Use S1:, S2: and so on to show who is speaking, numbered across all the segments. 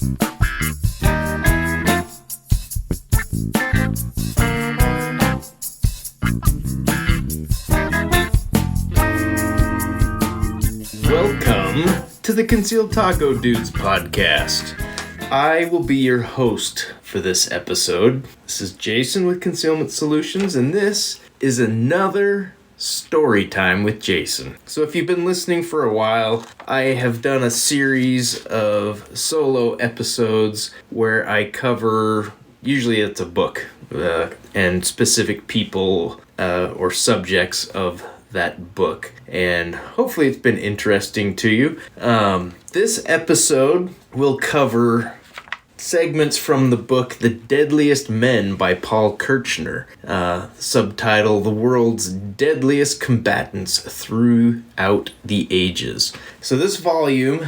S1: Welcome to the Concealed Taco Dudes podcast. I will be your host for this episode. This is Jason with Concealment Solutions, and this is another story time with Jason. So if you've been listening for a while, I have done a series of solo episodes where I cover, usually it's a book, and specific people or subjects of that book, and hopefully it's been interesting to you. This episode will cover segments from the book The Deadliest Men by Paul Kirchner, subtitle The World's Deadliest Combatants Throughout the Ages. So this volume,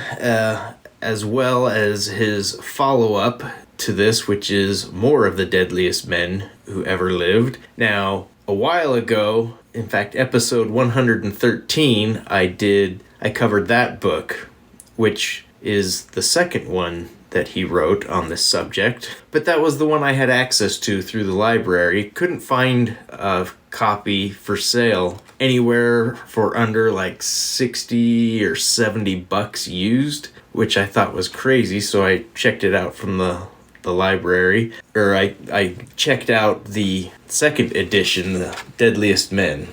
S1: as well as his follow-up to this, which is more of the deadliest men who ever lived. Now, a while ago, in fact, episode 113, I covered that book, which is the second one that he wrote on this subject. But that was the one I had access to through the library. Couldn't find a copy for sale anywhere for under like 60 or 70 bucks used, which I thought was crazy, so I checked it out from the library, or I checked out the second edition, The Deadliest Men,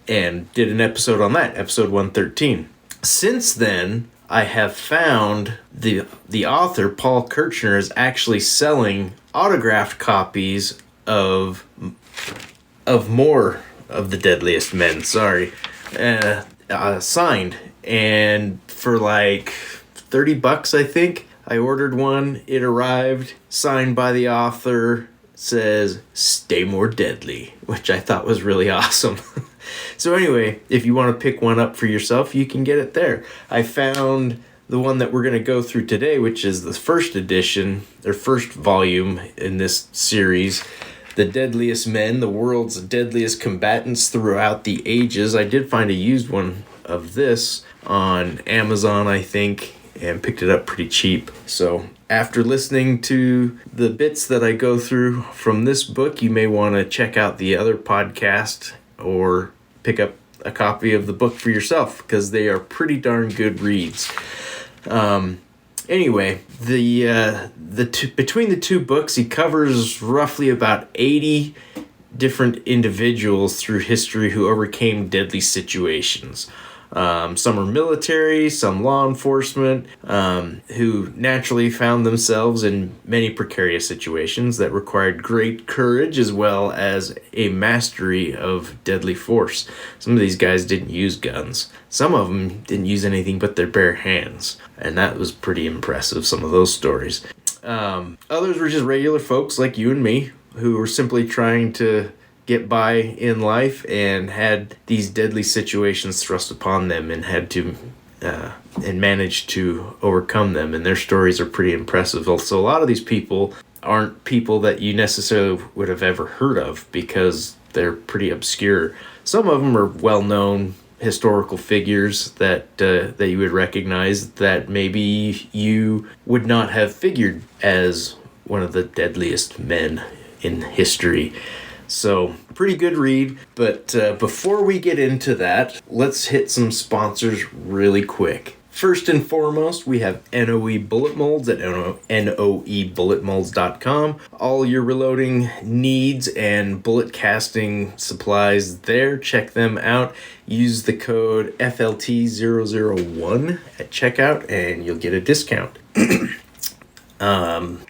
S1: and did an episode on that, episode 113. Since then, I have found the author, Paul Kirchner, is actually selling autographed copies of more of The Deadliest Men, signed, and for like 30 bucks, I think. I ordered one, it arrived, signed by the author, says, "Stay more deadly," which I thought was really awesome. So anyway, if you want to pick one up for yourself, you can get it there. I found the one that we're going to go through today, which is the first edition, or first volume in this series, The Deadliest Men, The World's Deadliest Combatants Throughout the Ages. I did find a used one of this on Amazon, I think, and picked it up pretty cheap. So after listening to the bits that I go through from this book, you may want to check out the other podcast or pick up a copy of the book for yourself, because they are pretty darn good reads. Anyway, between the two books, he covers roughly about 80 different individuals through history who overcame deadly situations. Some are military, some law enforcement, who naturally found themselves in many precarious situations that required great courage as well as a mastery of deadly force. Some of these guys didn't use guns. Some of them didn't use anything but their bare hands, and that was pretty impressive, some of those stories. Others were just regular folks like you and me who were simply trying to get by in life and had these deadly situations thrust upon them and had to and managed to overcome them, and their stories are pretty impressive. So a lot of these people aren't people that you necessarily would have ever heard of because they're pretty obscure. Some of them are well-known historical figures that you would recognize that maybe you would not have figured as one of the deadliest men in history. So, pretty good read, but before we get into that, let's hit some sponsors really quick. First and foremost, we have NOE Bullet Molds at noebulletmolds.com. All your reloading needs and bullet casting supplies there. Check them out. Use the code FLT001 at checkout and you'll get a discount.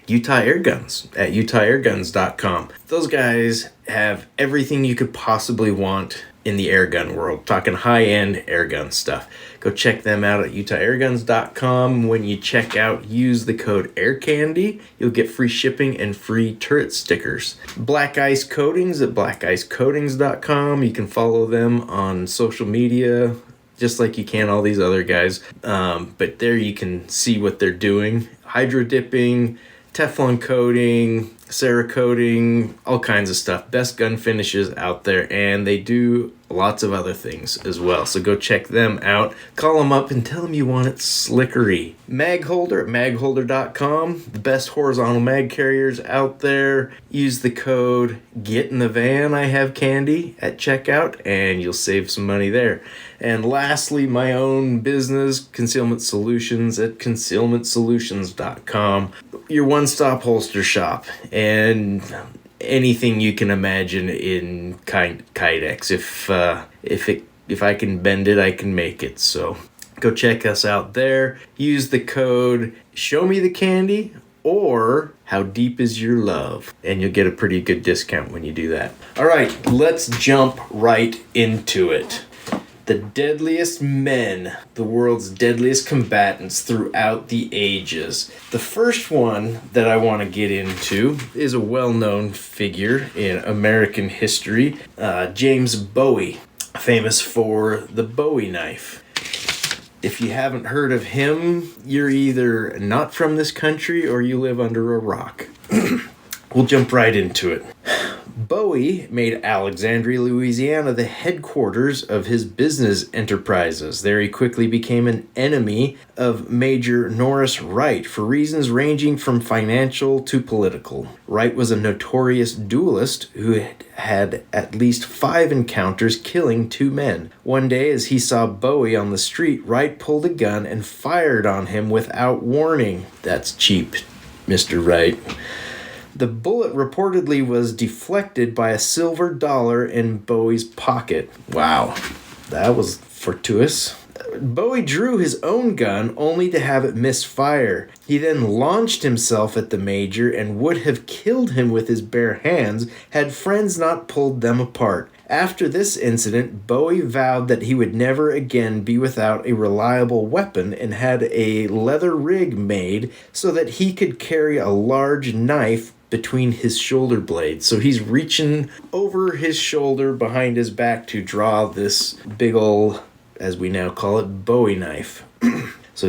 S1: Utah Air Guns at utahairguns.com. Those guys have everything you could possibly want in the air gun world. Talking high-end air gun stuff. Go check them out at utahairguns.com. When you check out, use the code AIRCANDY. You'll get free shipping and free turret stickers. Black Ice Coatings at blackicecoatings.com. You can follow them on social media, just like you can all these other guys. But there you can see what they're doing. Hydro dipping, Teflon coating, Cerakoting, all kinds of stuff. Best gun finishes out there, and they do lots of other things as well. So go check them out. Call them up and tell them you want it slickery. Mag holder at magholder.com. The best horizontal mag carriers out there. Use the code GETINTHEVAN, I have candy, at checkout, and you'll save some money there. And lastly, my own business, Concealment Solutions, at concealmentsolutions.com. Your one-stop holster shop. And anything you can imagine in Kydex. If I can bend it, I can make it. So go check us out there. Use the code SHOWMETHECANDY or How Deep Is Your Love, and you'll get a pretty good discount when you do that. All right, let's jump right into it. The Deadliest Men, the world's deadliest combatants throughout the ages. The first one that I want to get into is a well-known figure in American history, James Bowie, famous for the Bowie knife. If you haven't heard of him, you're either not from this country or you live under a rock. We'll jump right into it. Bowie made Alexandria, Louisiana, the headquarters of his business enterprises. There he quickly became an enemy of Major Norris Wright for reasons ranging from financial to political. Wright was a notorious duelist who had at least 5 encounters, killing 2 men. One day, as he saw Bowie on the street, Wright pulled a gun and fired on him without warning. That's cheap, Mr. Wright. The bullet reportedly was deflected by a silver dollar in Bowie's pocket. Wow, that was fortuitous. Bowie drew his own gun only to have it misfire. He then launched himself at the Major and would have killed him with his bare hands had friends not pulled them apart. After this incident, Bowie vowed that he would never again be without a reliable weapon and had a leather rig made so that he could carry a large knife between his shoulder blades. So he's reaching over his shoulder behind his back to draw this big ol', as we now call it, Bowie knife. So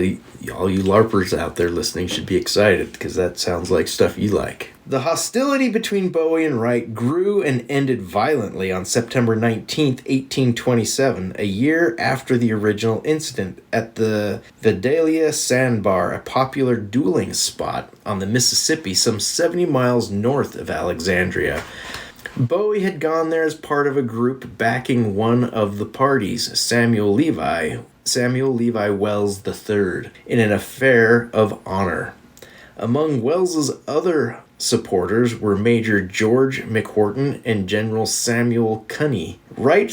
S1: all you LARPers out there listening should be excited because that sounds like stuff you like. The hostility between Bowie and Wright grew and ended violently on September 19th, 1827, a year after the original incident at the Vidalia Sandbar, a popular dueling spot on the Mississippi some 70 miles north of Alexandria. Bowie had gone there as part of a group backing one of the parties, Samuel Levi Wells III, in an affair of honor. Among Wells's other supporters were Major George McWhorton and General Samuel Cunny. Wright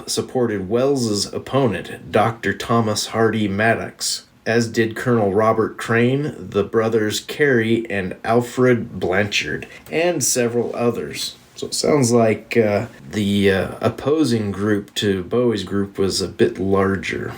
S1: supported Wells's opponent, Dr. Thomas Hardy Maddox, as did Colonel Robert Crane, the brothers Carey and Alfred Blanchard, and several others. So it sounds like the opposing group to Bowie's group was a bit larger.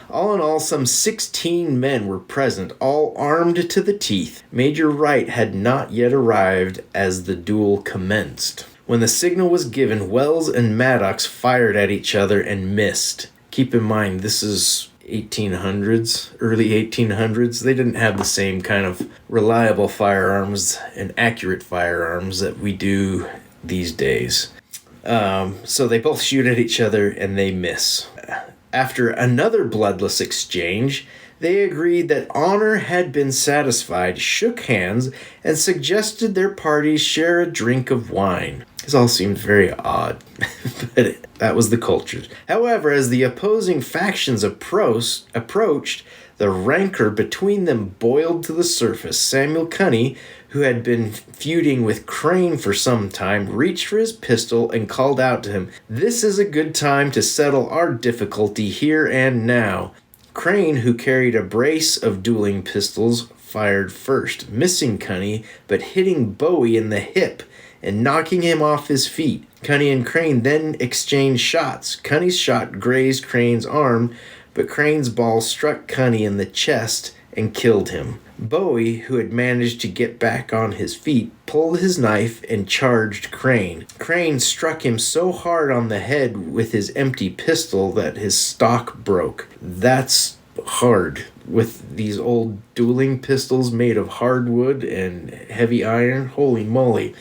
S1: All in all, some 16 men were present, all armed to the teeth. Major Wright had not yet arrived as the duel commenced. When the signal was given, Wells and Maddox fired at each other and missed. Keep in mind, this is 1800s, early 1800s. They didn't have the same kind of reliable firearms and accurate firearms that we do these days. So they both shoot at each other and they miss. After another bloodless exchange, they agreed that honor had been satisfied, shook hands, and suggested their parties share a drink of wine. This all seemed very odd, but that was the culture. However, as the opposing factions approached, the rancor between them boiled to the surface. Samuel Cunny, who had been feuding with Crane for some time, reached for his pistol and called out to him, "This is a good time to settle our difficulty here and now." Crane, who carried a brace of dueling pistols, fired first, missing Cunny, but hitting Bowie in the hip and knocking him off his feet. Cunny and Crane then exchanged shots. Cunny's shot grazed Crane's arm, but Crane's ball struck Cunny in the chest and killed him. Bowie, who had managed to get back on his feet, pulled his knife and charged Crane. Crane struck him so hard on the head with his empty pistol that his stock broke. That's hard. With these old dueling pistols made of hardwood and heavy iron, holy moly.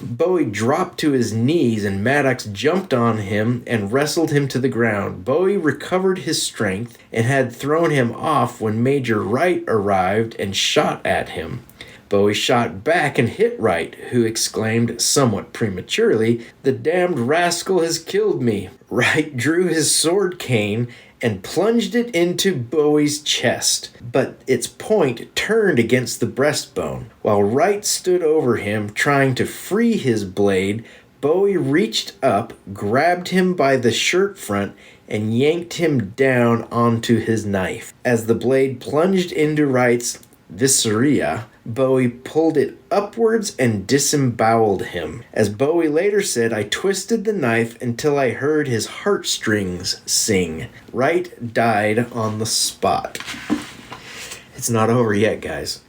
S1: Bowie dropped to his knees and Maddox jumped on him and wrestled him to the ground. Bowie recovered his strength and had thrown him off when Major Wright arrived and shot at him. Bowie shot back and hit Wright, who exclaimed, somewhat prematurely, "The damned rascal has killed me." Wright drew his sword cane and plunged it into Bowie's chest, but its point turned against the breastbone. While Wright stood over him, trying to free his blade, Bowie reached up, grabbed him by the shirt front, and yanked him down onto his knife. As the blade plunged into Wright's viscera, Bowie pulled it upwards and disemboweled him. As Bowie later said, "I twisted the knife until I heard his heartstrings sing." Wright died on the spot. It's not over yet, guys.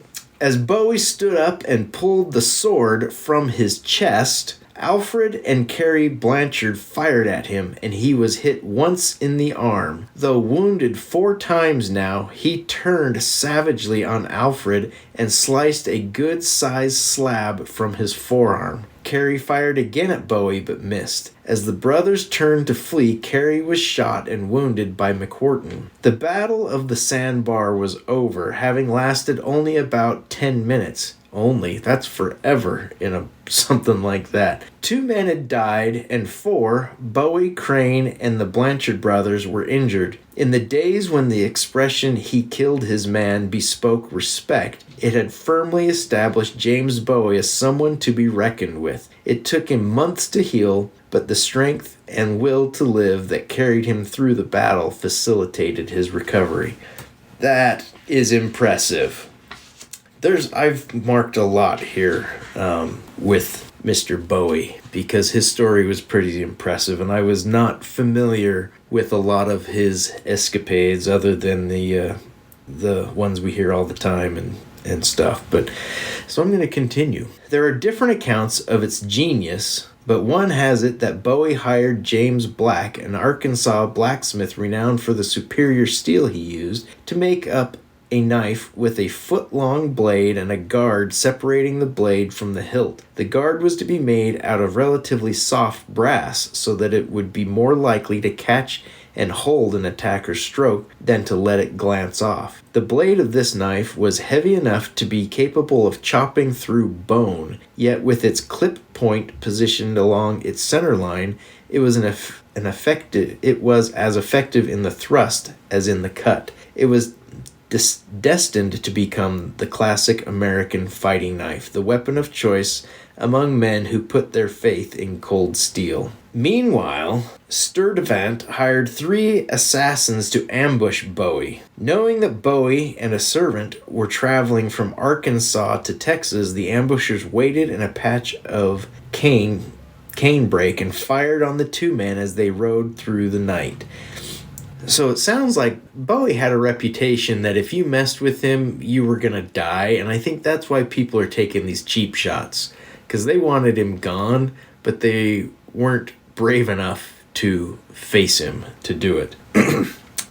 S1: As Bowie stood up and pulled the sword from his chest, Alfred and Carrie Blanchard fired at him, and he was hit once in the arm. Though wounded 4 times now, he turned savagely on Alfred and sliced a good-sized slab from his forearm. Carrie fired again at Bowie but missed. As the brothers turned to flee, Carrie was shot and wounded by McWhorton. The Battle of the Sandbar was over, having lasted only about 10 minutes. Only, that's forever in something like that. 2 men had died, and 4, Bowie, Crane, and the Blanchard brothers, were injured. In the days when the expression "he killed his man" bespoke respect, it had firmly established James Bowie as someone to be reckoned with. It took him months to heal, but the strength and will to live that carried him through the battle facilitated his recovery. That is impressive. I've marked a lot here with Mr. Bowie because his story was pretty impressive, and I was not familiar with a lot of his escapades other than the ones we hear all the time and stuff. But so I'm going to continue. There are different accounts of its genius, but one has it that Bowie hired James Black, an Arkansas blacksmith renowned for the superior steel he used, to make up a knife with a foot-long blade and a guard separating the blade from the hilt. The guard was to be made out of relatively soft brass so that it would be more likely to catch and hold an attacker's stroke than to let it glance off. The blade of this knife was heavy enough to be capable of chopping through bone, yet with its clip point positioned along its center line, it was as effective in the thrust as in the cut. It was destined to become the classic American fighting knife, the weapon of choice among men who put their faith in cold steel. Meanwhile, Sturtevant hired 3 assassins to ambush Bowie. Knowing that Bowie and a servant were traveling from Arkansas to Texas, the ambushers waited in a patch of canebrake and fired on the 2 men as they rode through the night. So it sounds like Bowie had a reputation that if you messed with him, you were going to die. And I think that's why people are taking these cheap shots. Because they wanted him gone, but they weren't brave enough to face him to do it.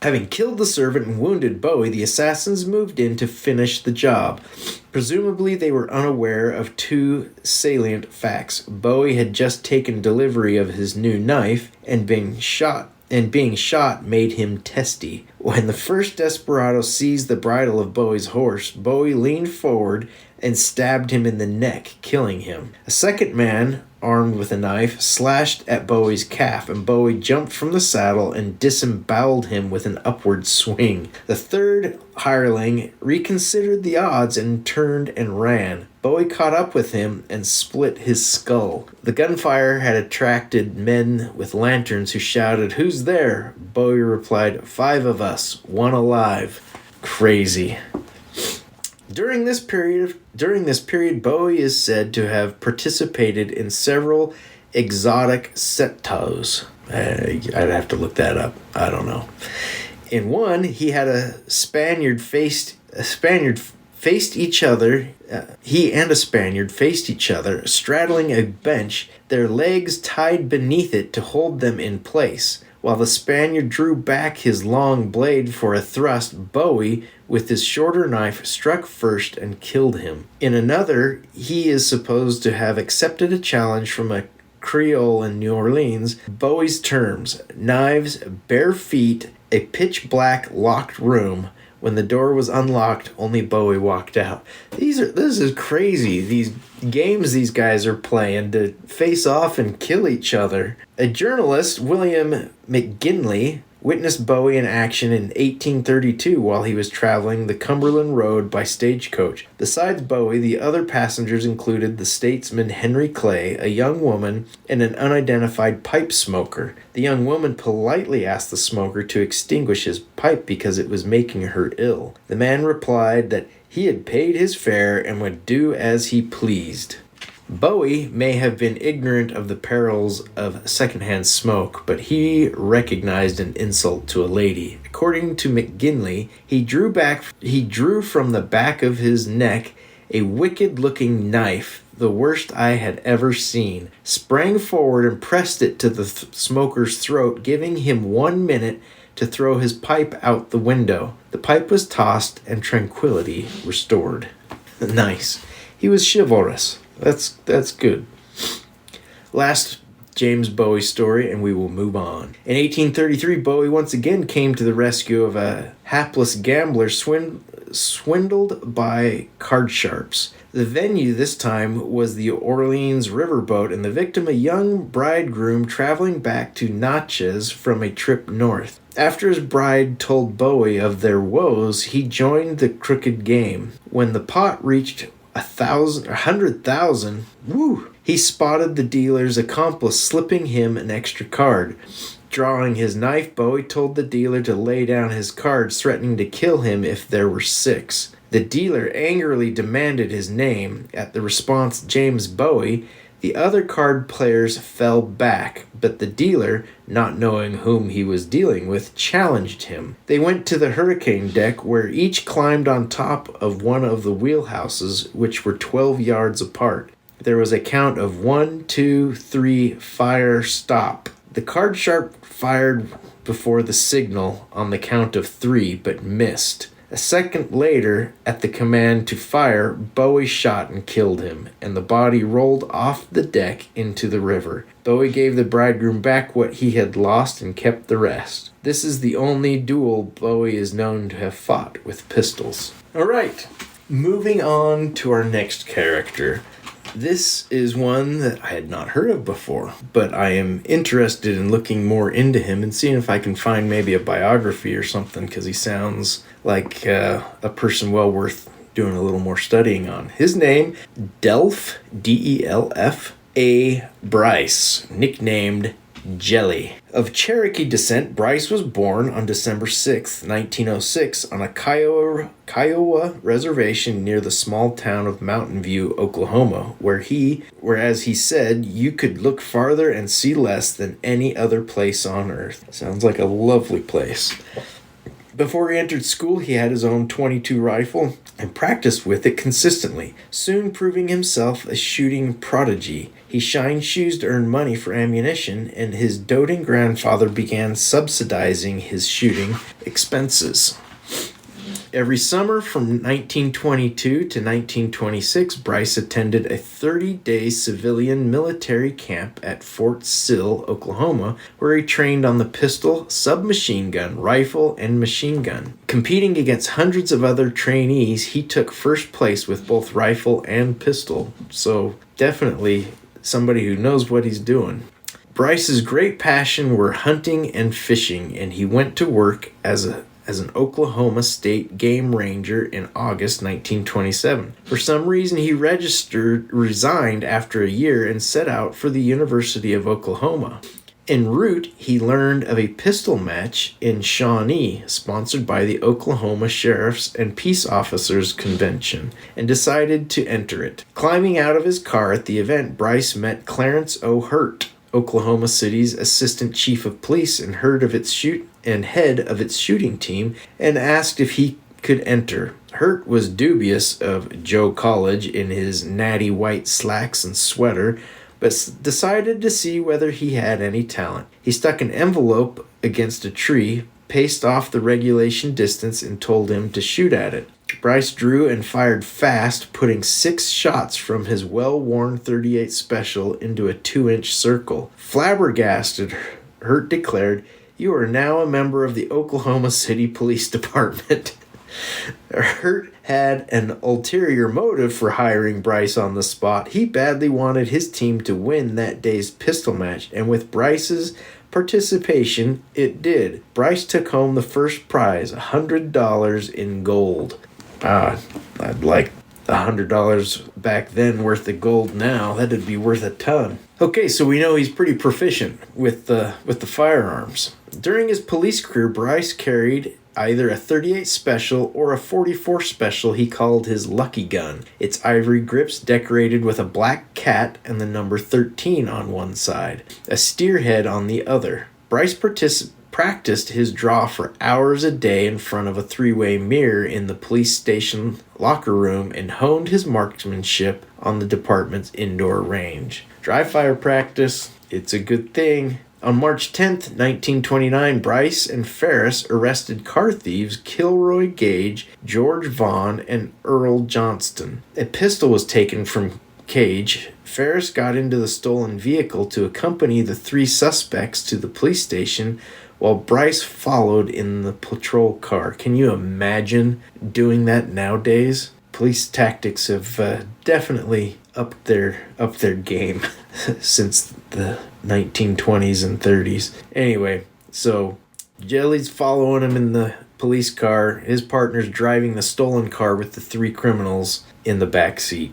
S1: Having killed the servant and wounded Bowie, the assassins moved in to finish the job. Presumably they were unaware of 2 salient facts. Bowie had just taken delivery of his new knife and being shot made him testy. When the first desperado seized the bridle of Bowie's horse, Bowie leaned forward and stabbed him in the neck, killing him. A second man, armed with a knife, slashed at Bowie's calf, and Bowie jumped from the saddle and disemboweled him with an upward swing. The third hireling reconsidered the odds and turned and ran. Bowie caught up with him and split his skull. The gunfire had attracted men with lanterns who shouted, "Who's there?" Bowie replied, "5 of us, 1 alive." Crazy. During this period, Bowie is said to have participated in several exotic septos. I'd have to look that up. I don't know. In one, he and a Spaniard faced each other, straddling a bench, their legs tied beneath it to hold them in place. While the Spaniard drew back his long blade for a thrust, Bowie, with his shorter knife, struck first and killed him. In another, he is supposed to have accepted a challenge from a Creole in New Orleans. Bowie's terms: knives, bare feet, a pitch-black locked room. When the door was unlocked, only Bowie walked out. This is crazy. These games these guys are playing to face off and kill each other. A journalist, William McGinley, witnessed Bowie in action in 1832 while he was traveling the Cumberland Road by stagecoach. Besides Bowie, the other passengers included the statesman Henry Clay, a young woman, and an unidentified pipe smoker. The young woman politely asked the smoker to extinguish his pipe because it was making her ill. The man replied that he had paid his fare and would do as he pleased. Bowie may have been ignorant of the perils of secondhand smoke, but he recognized an insult to a lady. According to McGinley, he drew from the back of his neck a wicked-looking knife, the worst I had ever seen, sprang forward and pressed it to the smoker's throat, giving him 1 minute to throw his pipe out the window. The pipe was tossed and tranquility restored. Nice. He was chivalrous. That's good. Last James Bowie story, and we will move on. In 1833, Bowie once again came to the rescue of a hapless gambler swindled by card sharps. The venue this time was the Orleans riverboat, and the victim a young bridegroom traveling back to Natchez from a trip north. After his bride told Bowie of their woes, he joined the crooked game. When the pot reached 100,000, he spotted the dealer's accomplice slipping him an extra card. Drawing his knife, Bowie told the dealer to lay down his cards, threatening to kill him if there were 6. The dealer angrily demanded his name. At the response, James Bowie, the other card players fell back, but the dealer, not knowing whom he was dealing with, challenged him. They went to the hurricane deck, where each climbed on top of one of the wheelhouses, which were 12 yards apart. There was a count of 1, 2, 3, fire, stop. The card sharp fired before the signal on the count of 3, but missed. A second later, at the command to fire, Bowie shot and killed him, and the body rolled off the deck into the river. Bowie gave the bridegroom back what he had lost and kept the rest. This is the only duel Bowie is known to have fought with pistols. Alright, moving on to our next character. This is one that I had not heard of before, but I am interested in looking more into him and seeing if I can find maybe a biography or something, because he sounds like a person well worth doing a little more studying on. His name, Delph, D-E-L-F, A. Bryce, nicknamed Jelly. Of Cherokee descent, Bryce was born on December 6, 1906, on a Kiowa reservation near the small town of Mountain View, Oklahoma, whereas he said, you could look farther and see less than any other place on earth. Sounds like a lovely place. Before he entered school, he had his own .22 rifle and practiced with it consistently, soon proving himself a shooting prodigy. He shined shoes to earn money for ammunition, and his doting grandfather began subsidizing his shooting expenses. Every summer from 1922 to 1926, Bryce attended a 30-day civilian military camp at Fort Sill, Oklahoma, where he trained on the pistol, submachine gun, rifle, and machine gun. Competing against hundreds of other trainees, he took first place with both rifle and pistol, so definitely somebody who knows what he's doing. Bryce's great passion were hunting and fishing, and he went to work as an Oklahoma State game ranger in August 1927. For some reason, he resigned after a year and set out for the University of Oklahoma. En route, he learned of a pistol match in Shawnee, sponsored by the Oklahoma Sheriffs and Peace Officers Convention, and decided to enter it. Climbing out of his car at the event, Bryce met Clarence O. Hurt, Oklahoma City's assistant chief of police and head of its shooting team, and asked if he could enter. Hurt was dubious of Joe College in his natty white slacks and sweater, but decided to see whether he had any talent. He stuck an envelope against a tree, paced off the regulation distance, and told him to shoot at it. Bryce drew and fired fast, putting 6 shots from his well-worn .38 Special into a 2-inch circle. Flabbergasted, Hurt declared, "You are now a member of the Oklahoma City Police Department." Hurt had an ulterior motive for hiring Bryce on the spot. He badly wanted his team to win that day's pistol match, and with Bryce's participation, it did. Bryce took home the first prize, $100 in gold. I'd like $100 back then worth of gold now. That'd be worth a ton. Okay, so we know he's pretty proficient with the firearms. During his police career, Bryce carried either a .38 Special or a .44 Special he called his Lucky Gun. Its ivory grips decorated with a black cat and the number 13 on one side, a steer head on the other. Bryce practiced his draw for hours a day in front of a 3-way mirror in the police station locker room and honed his marksmanship on the department's indoor range. Dry fire practice, it's a good thing. On March 10th, 1929, Bryce and Ferris arrested car thieves Kilroy Gage, George Vaughn, and Earl Johnston. A pistol was taken from Gage. Ferris got into the stolen vehicle to accompany the 3 suspects to the police station, while Bryce followed in the patrol car. Can you imagine doing that nowadays? Police tactics have definitely upped their game since the 1920s and 30s. Anyway, so Jelly's following him in the police car. His partner's driving the stolen car with the 3 criminals in the back seat.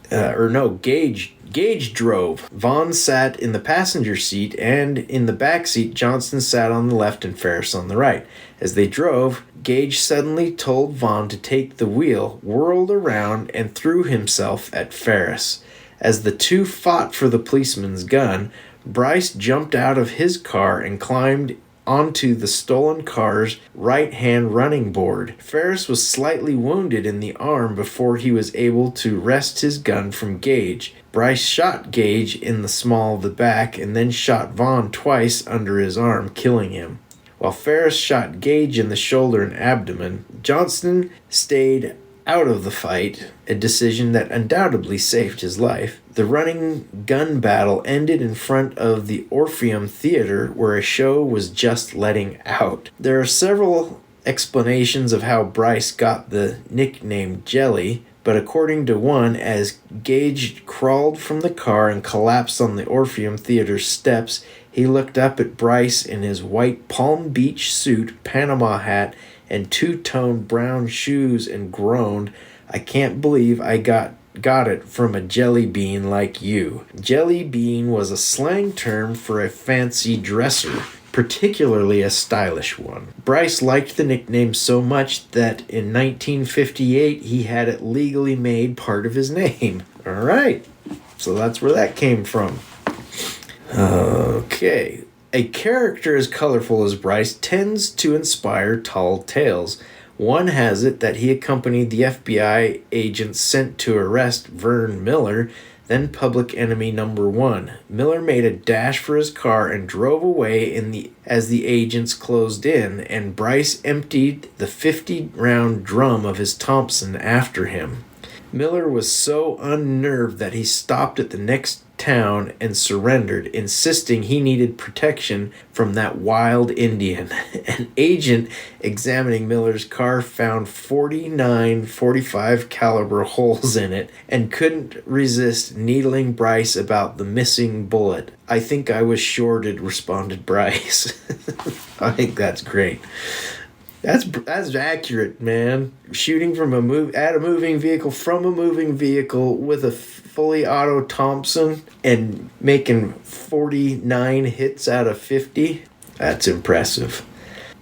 S1: Gage drove. Vaughn sat in the passenger seat, and in the back seat, Johnston sat on the left and Ferris on the right. As they drove, Gage suddenly told Vaughn to take the wheel, whirled around, and threw himself at Ferris. As the two fought for the policeman's gun, Bryce jumped out of his car and climbed onto the stolen car's right-hand running board. Ferris was slightly wounded in the arm before he was able to wrest his gun from Gage. Bryce shot Gage in the small of the back and then shot Vaughn twice under his arm, killing him. While Ferris shot Gage in the shoulder and abdomen, Johnston stayed out of the fight, a decision that undoubtedly saved his life. The running gun battle ended in front of the Orpheum Theater, where a show was just letting out. There are several explanations of how Bryce got the nickname Jelly, but according to one, as Gage crawled from the car and collapsed on the Orpheum Theater steps, he looked up at Bryce in his white Palm Beach suit, Panama hat, and two-tone brown shoes and groaned, "I can't believe I got it from a jelly bean like you." Jelly bean was a slang term for a fancy dresser, particularly a stylish one. Bryce liked the nickname so much that in 1958 he had it legally made part of his name. All right, so that's where that came from. Okay. A character as colorful as Bryce tends to inspire tall tales. One has it that he accompanied the FBI agents sent to arrest Vern Miller, then public enemy number 1. Miller made a dash for his car and drove away as the agents closed in, and Bryce emptied the 50-round drum of his Thompson after him. Miller was so unnerved that he stopped at the next town and surrendered, insisting he needed protection from that wild Indian. An agent examining Miller's car found 49 .45 caliber holes in it and couldn't resist needling Bryce about the missing bullet. "I think I was shorted," responded Bryce. I think that's great. That's accurate, man. Shooting from at a moving vehicle, from a moving vehicle with a fully auto Thompson and making 49 hits out of 50. That's impressive.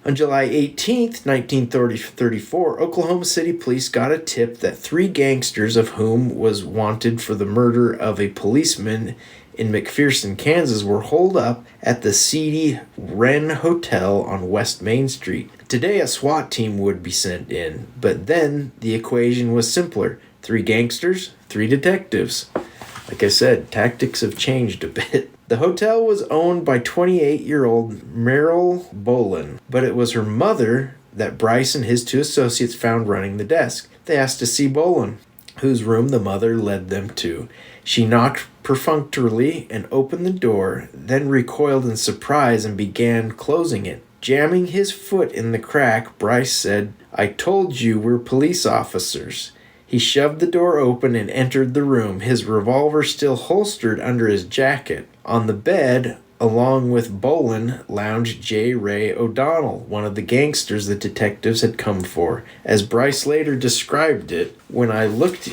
S1: On July 18th, 1934, Oklahoma City police got a tip that 3 gangsters, of whom was wanted for the murder of a policeman in McPherson, Kansas, were holed up at the seedy Wren Hotel on West Main Street. Today, a SWAT team would be sent in, but then the equation was simpler. 3 gangsters, 3 detectives. Like I said, tactics have changed a bit. The hotel was owned by 28-year-old Merrill Bolin, but it was her mother that Bryce and his 2 associates found running the desk. They asked to see Bolin, whose room the mother led them to. She knocked perfunctorily and opened the door, then recoiled in surprise and began closing it. Jamming his foot in the crack, Bryce said, "I told you we're police officers." He shoved the door open and entered the room, his revolver still holstered under his jacket. On the bed, along with Bolin, lounged J. Ray O'Donnell, one of the gangsters the detectives had come for. As Bryce later described it, when I looked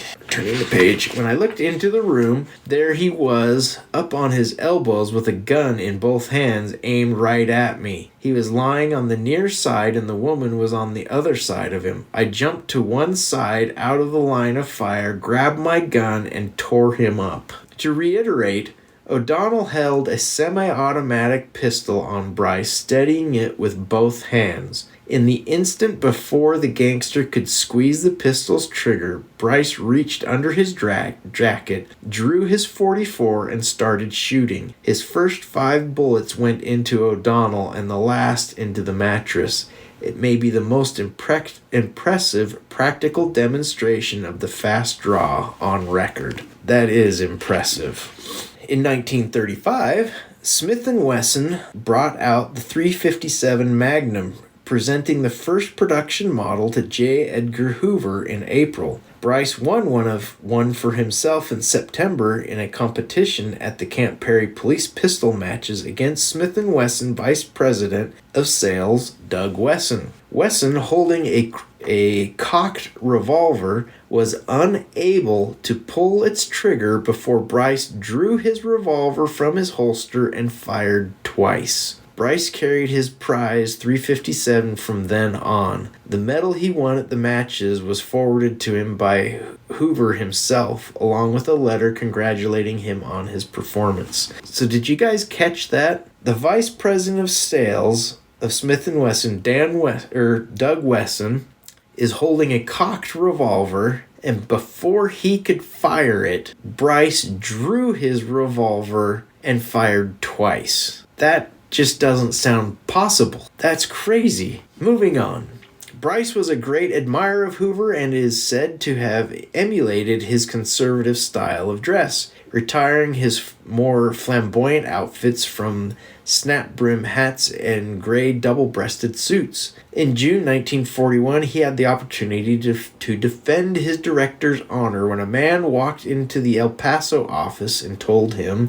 S1: into the room, there he was, up on his elbows with a gun in both hands, aimed right at me. He was lying on the near side and the woman was on the other side of him. I jumped to one side out of the line of fire, grabbed my gun, and tore him up. To reiterate, O'Donnell held a semi-automatic pistol on Bryce, steadying it with both hands. In the instant before the gangster could squeeze the pistol's trigger, Bryce reached under his jacket, drew his .44, and started shooting. His first 5 bullets went into O'Donnell and the last into the mattress. It may be the most impressive practical demonstration of the fast draw on record. That is impressive. In 1935, Smith & Wesson brought out the .357 Magnum, presenting the first production model to J. Edgar Hoover in April. Bryce won one for himself in September in a competition at the Camp Perry police pistol matches against Smith & Wesson Vice President of Sales Doug Wesson. Wesson, holding a cocked revolver, was unable to pull its trigger before Bryce drew his revolver from his holster and fired twice. Bryce carried his prize .357 from then on. The medal he won at the matches was forwarded to him by Hoover himself, along with a letter congratulating him on his performance. So did you guys catch that? The Vice President of Sales of Smith & Wesson, Doug Wesson, is holding a cocked revolver, and before he could fire it, Bryce drew his revolver and fired twice. That just doesn't sound possible. That's crazy. Moving on. Bryce was a great admirer of Hoover and is said to have emulated his conservative style of dress, retiring his more flamboyant outfits from snap-brim hats and gray double-breasted suits. In June 1941, he had the opportunity to defend his director's honor when a man walked into the El Paso office and told him,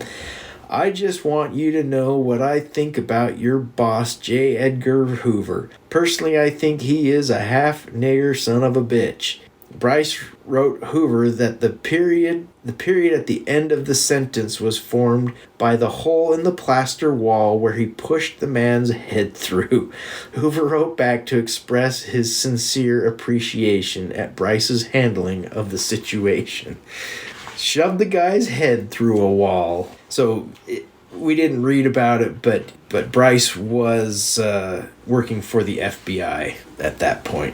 S1: "I just want you to know what I think about your boss, J. Edgar Hoover. Personally, I think he is a half-nigger son of a bitch." Bryce wrote Hoover that the period at the end of the sentence was formed by the hole in the plaster wall where he pushed the man's head through. Hoover wrote back to express his sincere appreciation at Bryce's handling of the situation. Shoved the guy's head through a wall. So we didn't read about it, but Bryce was working for the FBI at that point.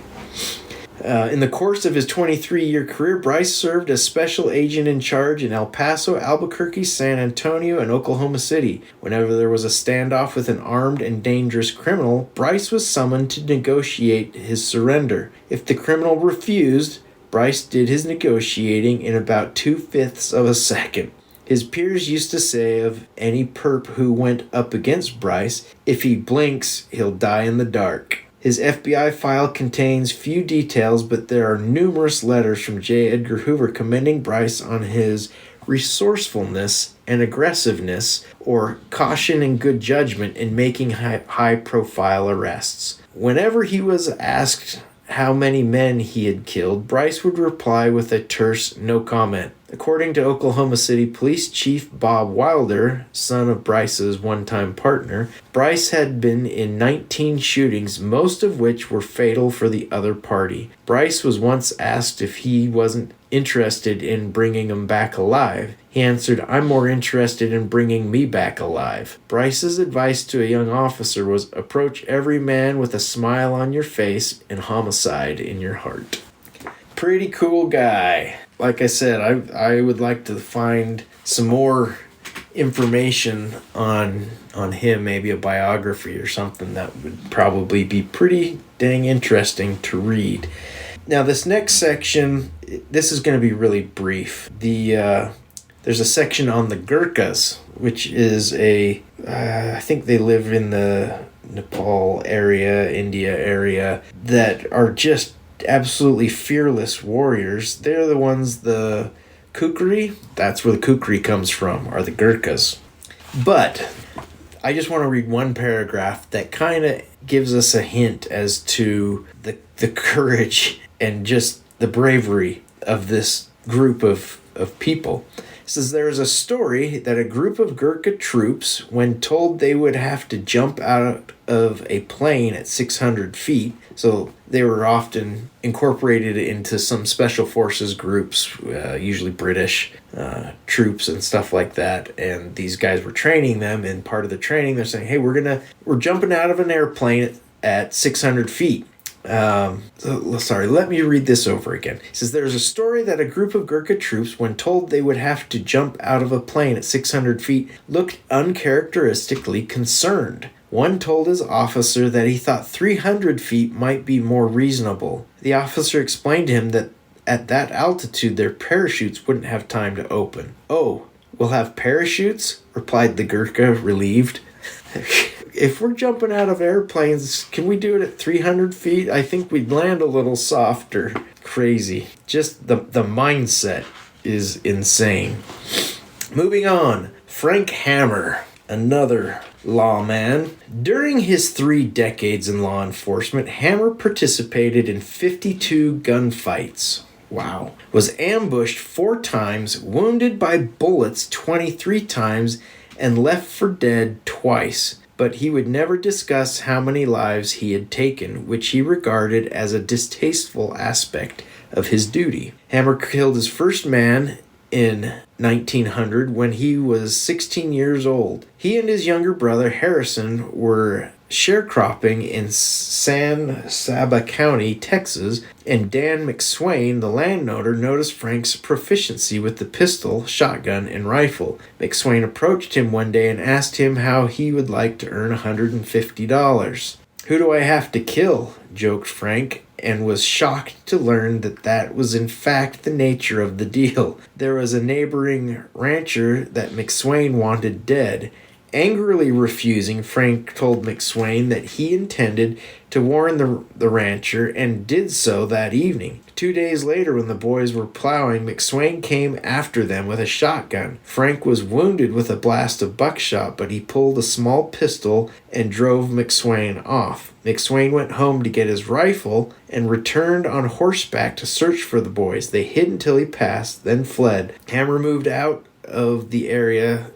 S1: In the course of his 23-year career, Bryce served as special agent in charge in El Paso, Albuquerque, San Antonio, and Oklahoma City. Whenever there was a standoff with an armed and dangerous criminal, Bryce was summoned to negotiate his surrender. If the criminal refused, Bryce did his negotiating in about 2/5 of a second. His peers used to say of any perp who went up against Bryce, "If he blinks, he'll die in the dark." His FBI file contains few details, but there are numerous letters from J. Edgar Hoover commending Bryce on his resourcefulness and aggressiveness, or caution and good judgment in making high-profile arrests. Whenever he was asked how many men he had killed, Bryce would reply with a terse no comment. According to Oklahoma City Police Chief Bob Wilder, son of Bryce's one-time partner, Bryce had been in 19 shootings, most of which were fatal for the other party. Bryce was once asked if he wasn't interested in bringing him back alive. He answered, "I'm more interested in bringing me back alive." Bryce's advice to a young officer was, "Approach every man with a smile on your face and homicide in your heart." Pretty cool guy. Like I said, I would like to find some more information on him, maybe a biography or something. That would probably be pretty dang interesting to read. Now, this next section, this is going to be really brief. There's a section on the Gurkhas, which is I think they live in the Nepal area, India area, that are just absolutely fearless warriors. They're the ones, the Kukri, that's where the Kukri comes from, are the Gurkhas. But I just want to read one paragraph that kind of gives us a hint as to the courage and just the bravery of this group of people. It says, there is a story that a group of Gurkha troops, when told they would have to jump out of a plane at 600 feet, so they were often incorporated into some special forces groups, usually British troops and stuff like that, and these guys were training them, and part of the training they're saying, hey, we're jumping out of an airplane at 600 feet. Sorry, let me read this over again. It says, there's a story that a group of Gurkha troops, when told they would have to jump out of a plane at 600 feet, looked uncharacteristically concerned. One told his officer that he thought 300 feet might be more reasonable. The officer explained to him that at that altitude their parachutes wouldn't have time to open. Oh, we'll have parachutes? Replied the Gurkha, relieved. If we're jumping out of airplanes, can we do it at 300 feet? I think we'd land a little softer. Crazy. Just the mindset is insane. Moving on. Frank Hammer, another lawman. During his 3 decades in law enforcement, Hammer participated in 52 gunfights. Wow. Was ambushed 4 times, wounded by bullets 23 times, and left for dead twice. But he would never discuss how many lives he had taken, which he regarded as a distasteful aspect of his duty. Hammer killed his first man in 1900 when he was 16 years old. He and his younger brother Harrison were sharecropping in San Saba County, Texas, and Dan McSwain, the landowner, noticed Frank's proficiency with the pistol, shotgun, and rifle. McSwain approached him one day and asked him how he would like to earn $150. Who do I have to kill? Joked Frank, and was shocked to learn that was in fact the nature of the deal. There was a neighboring rancher that McSwain wanted dead. Angrily refusing, Frank told McSwain that he intended to warn the rancher, and did so that evening. 2 days later, when the boys were plowing, McSwain came after them with a shotgun. Frank was wounded with a blast of buckshot, but he pulled a small pistol and drove McSwain off. McSwain went home to get his rifle and returned on horseback to search for the boys. They hid until he passed, then fled. Hammer moved out of the area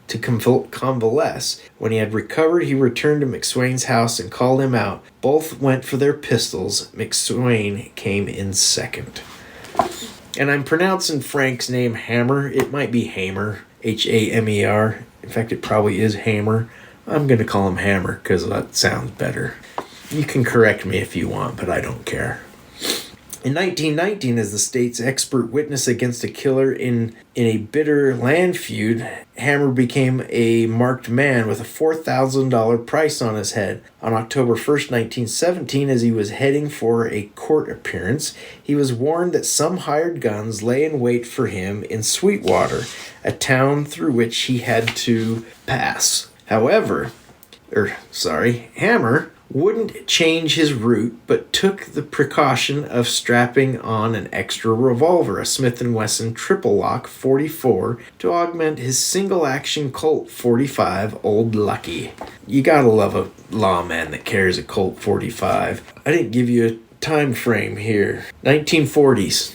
S1: to convalesce. When he had recovered, he returned to McSwain's house and called him out. Both went for their pistols. McSwain came in second. And I'm pronouncing Frank's name Hammer. It might be Hamer, Hamer. In fact, it probably is Hamer. I'm going to call him Hammer because that sounds better. You can correct me if you want, but I don't care. In 1919, as the state's expert witness against a killer in a bitter land feud, Hammer became a marked man with a $4,000 price on his head. On October 1st, 1917, as he was heading for a court appearance, he was warned that some hired guns lay in wait for him in Sweetwater, a town through which he had to pass. However, Hammer wouldn't change his route, but took the precaution of strapping on an extra revolver, a Smith & Wesson triple-lock 44, to augment his single-action Colt 45, Old Lucky. You gotta love a lawman that carries a Colt 45. I didn't give you a time frame here. 1940s.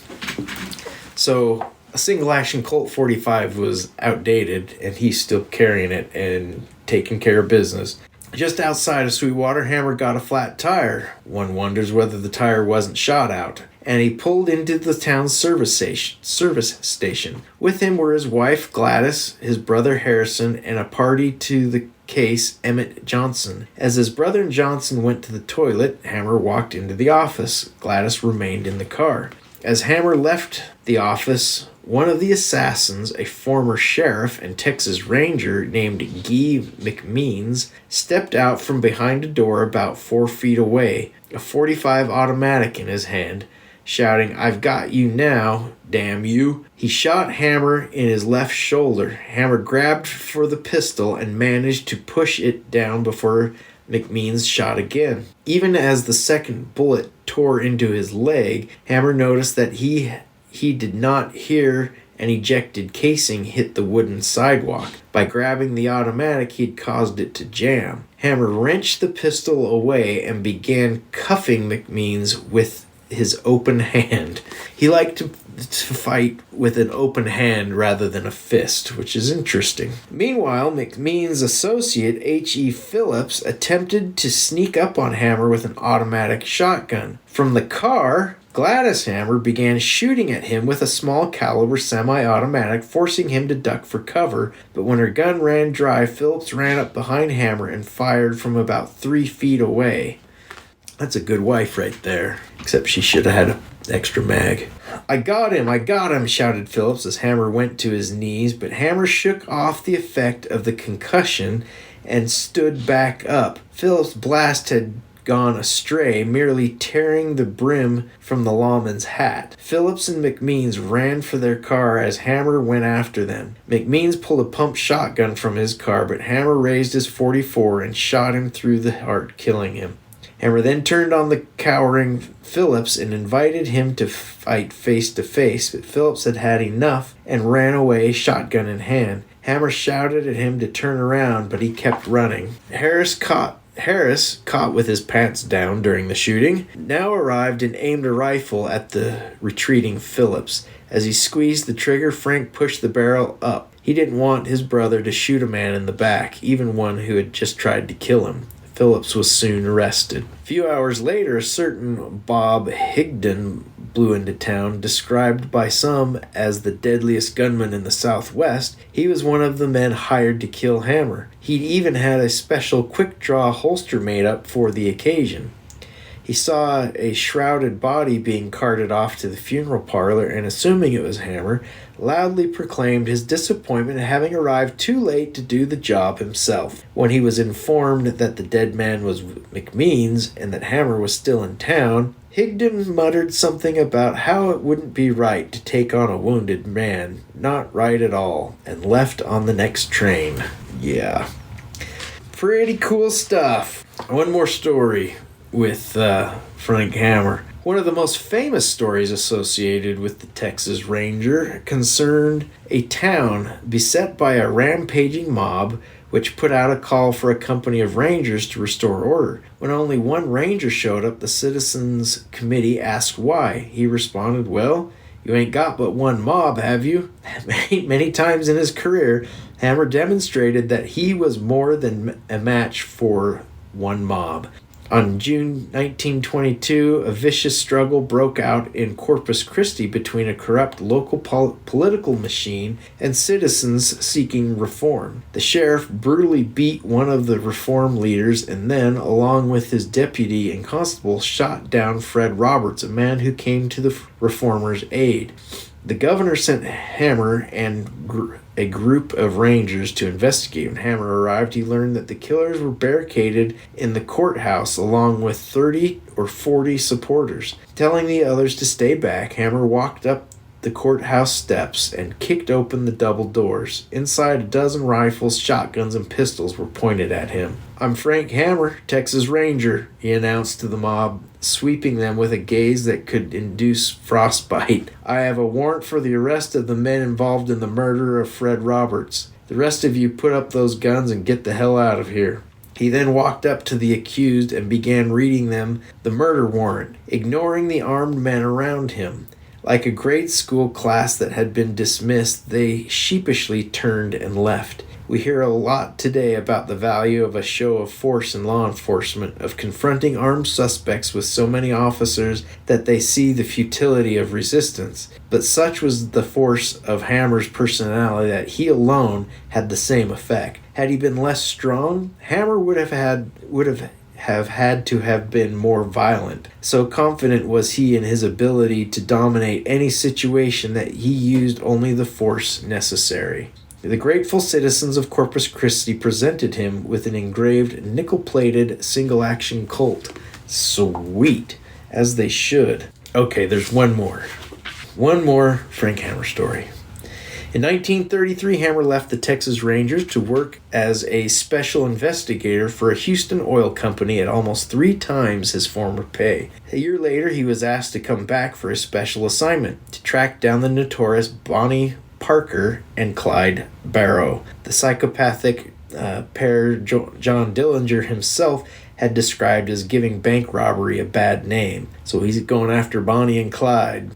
S1: So a single-action Colt 45 was outdated, and he's still carrying it and taking care of business. Just outside of Sweetwater, Hammer got a flat tire. One wonders whether the tire wasn't shot out. And he pulled into the town's service station. With him were his wife, Gladys, his brother, Harrison, and a party to the case, Emmett Johnson. As his brother and Johnson went to the toilet, Hammer walked into the office. Gladys remained in the car. As Hammer left the office, one of the assassins, a former sheriff and Texas Ranger named Guy McMeans, stepped out from behind a door about 4 feet away, a .45 automatic in his hand, shouting, "I've got you now, damn you." He shot Hammer in his left shoulder. Hammer grabbed for the pistol and managed to push it down before McMeans shot again. Even as the second bullet tore into his leg, Hammer noticed that he did not hear an ejected casing hit the wooden sidewalk. By grabbing the automatic, he'd caused it to jam. Hammer wrenched the pistol away and began cuffing McMeans with his open hand. He liked to fight with an open hand rather than a fist, which is interesting. Meanwhile, McMeans' associate, H.E. Phillips, attempted to sneak up on Hammer with an automatic shotgun. From the car, Gladys Hammer began shooting at him with a small caliber semi-automatic, forcing him to duck for cover, but when her gun ran dry, Phillips ran up behind Hammer and fired from about 3 feet away. That's a good wife right there, except she should have had an extra mag. I got him, shouted Phillips as Hammer went to his knees, but Hammer shook off the effect of the concussion and stood back up. Phillips' blast had gone astray, merely tearing the brim from the lawman's hat. Phillips and McMeans ran for their car as Hammer went after them. McMeans pulled a pump shotgun from his car, but Hammer raised his .44 and shot him through the heart, killing him. Hammer then turned on the cowering Phillips and invited him to fight face to face, but Phillips had had enough and ran away, shotgun in hand. Hammer shouted at him to turn around, but he kept running. Harris, caught with his pants down during the shooting, now arrived and aimed a rifle at the retreating Phillips. As he squeezed the trigger, Frank pushed the barrel up. He didn't want his brother to shoot a man in the back, even one who had just tried to kill him. Phillips was soon arrested. A few hours later, a certain Bob Higdon blew into town. Described by some as the deadliest gunman in the Southwest, he was one of the men hired to kill Hammer. He'd even had a special quick-draw holster made up for the occasion. He saw a shrouded body being carted off to the funeral parlor and, assuming it was Hammer, loudly proclaimed his disappointment at having arrived too late to do the job himself. When he was informed that the dead man was McMeans and that Hammer was still in town, Higdon muttered something about how it wouldn't be right to take on a wounded man, not right at all, and left on the next train. Yeah. Pretty cool stuff. One more story with Frank Hammer. One of the most famous stories associated with the Texas Ranger concerned a town beset by a rampaging mob which put out a call for a company of rangers to restore order. When only one ranger showed up, the citizens' committee asked why. He responded, "Well, you ain't got but one mob, have you?" Many times in his career, Hammer demonstrated that he was more than a match for one mob. On June 1922, a vicious struggle broke out in Corpus Christi between a corrupt local political machine and citizens seeking reform. The sheriff brutally beat one of the reform leaders and then, along with his deputy and constable, shot down Fred Roberts, a man who came to the reformers' aid. The governor sent Hammer and a group of rangers to investigate. When Hammer arrived, he learned that the killers were barricaded in the courthouse along with 30 or 40 supporters. Telling the others to stay back, Hammer walked up the courthouse steps and kicked open the double doors. Inside, a dozen rifles, shotguns, and pistols were pointed at him. "I'm Frank Hammer, Texas Ranger," he announced to the mob, sweeping them with a gaze that could induce frostbite. "I have a warrant for the arrest of the men involved in the murder of Fred Roberts. The rest of you put up those guns and get the hell out of here." He then walked up to the accused and began reading them the murder warrant, ignoring the armed men around him. Like a grade school class that had been dismissed, they sheepishly turned and left. We hear a lot today about the value of a show of force in law enforcement, of confronting armed suspects with so many officers that they see the futility of resistance. But such was the force of Hammer's personality that he alone had the same effect. Had he been less strong, Hammer would have had to have been more violent. So confident was he in his ability to dominate any situation that he used only the force necessary. The grateful citizens of Corpus Christi presented him with an engraved nickel-plated single-action Colt. Sweet. As they should. Okay, there's one more. One more Frank Hammer story. In 1933, Hammer left the Texas Rangers to work as a special investigator for a Houston oil company at almost 3 times his former pay. A year later, he was asked to come back for a special assignment, to track down the notorious Bonnie Parker and Clyde Barrow. The psychopathic pair John Dillinger himself had described as giving bank robbery a bad name. So he's going after Bonnie and Clyde.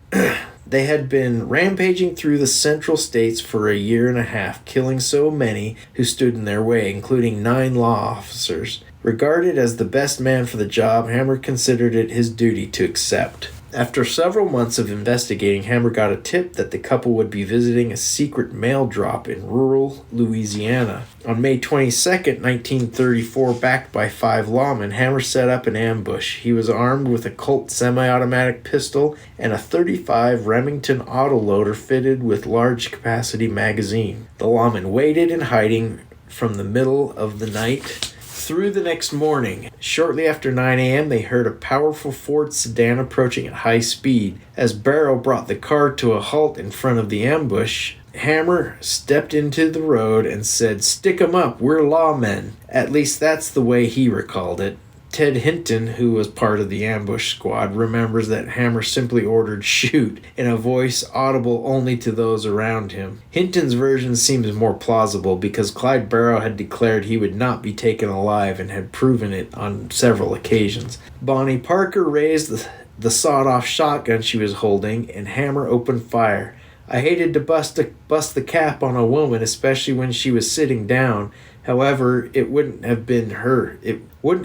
S1: They had been rampaging through the central states for a year and a half, killing so many who stood in their way, including 9 law officers. Regarded as the best man for the job, Hammer considered it his duty to accept. After several months of investigating, Hammer got a tip that the couple would be visiting a secret mail drop in rural Louisiana. On May 22, 1934, backed by 5 lawmen, Hammer set up an ambush. He was armed with a Colt semi-automatic pistol and a .35 Remington autoloader fitted with large-capacity magazine. The lawmen waited in hiding from the middle of the night through the next morning. Shortly after 9 a.m., they heard a powerful Ford sedan approaching at high speed. As Barrow brought the car to a halt in front of the ambush, Hammer stepped into the road and said, "Stick 'em up, we're lawmen." At least that's the way he recalled it. Ted Hinton, who was part of the ambush squad, remembers that Hammer simply ordered "shoot" in a voice audible only to those around him. Hinton's version seems more plausible because Clyde Barrow had declared he would not be taken alive and had proven it on several occasions. Bonnie Parker raised the sawed-off shotgun she was holding, and Hammer opened fire. "I hated to bust the cap on a woman, especially when she was sitting down. However, it wouldn't have been her. It would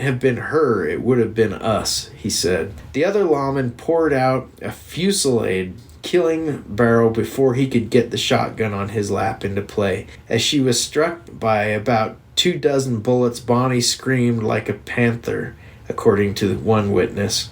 S1: have been us," he said. The other lawman poured out a fusillade, killing Barrow before he could get the shotgun on his lap into play. As she was struck by about 24 bullets, Bonnie screamed like a panther, according to one witness.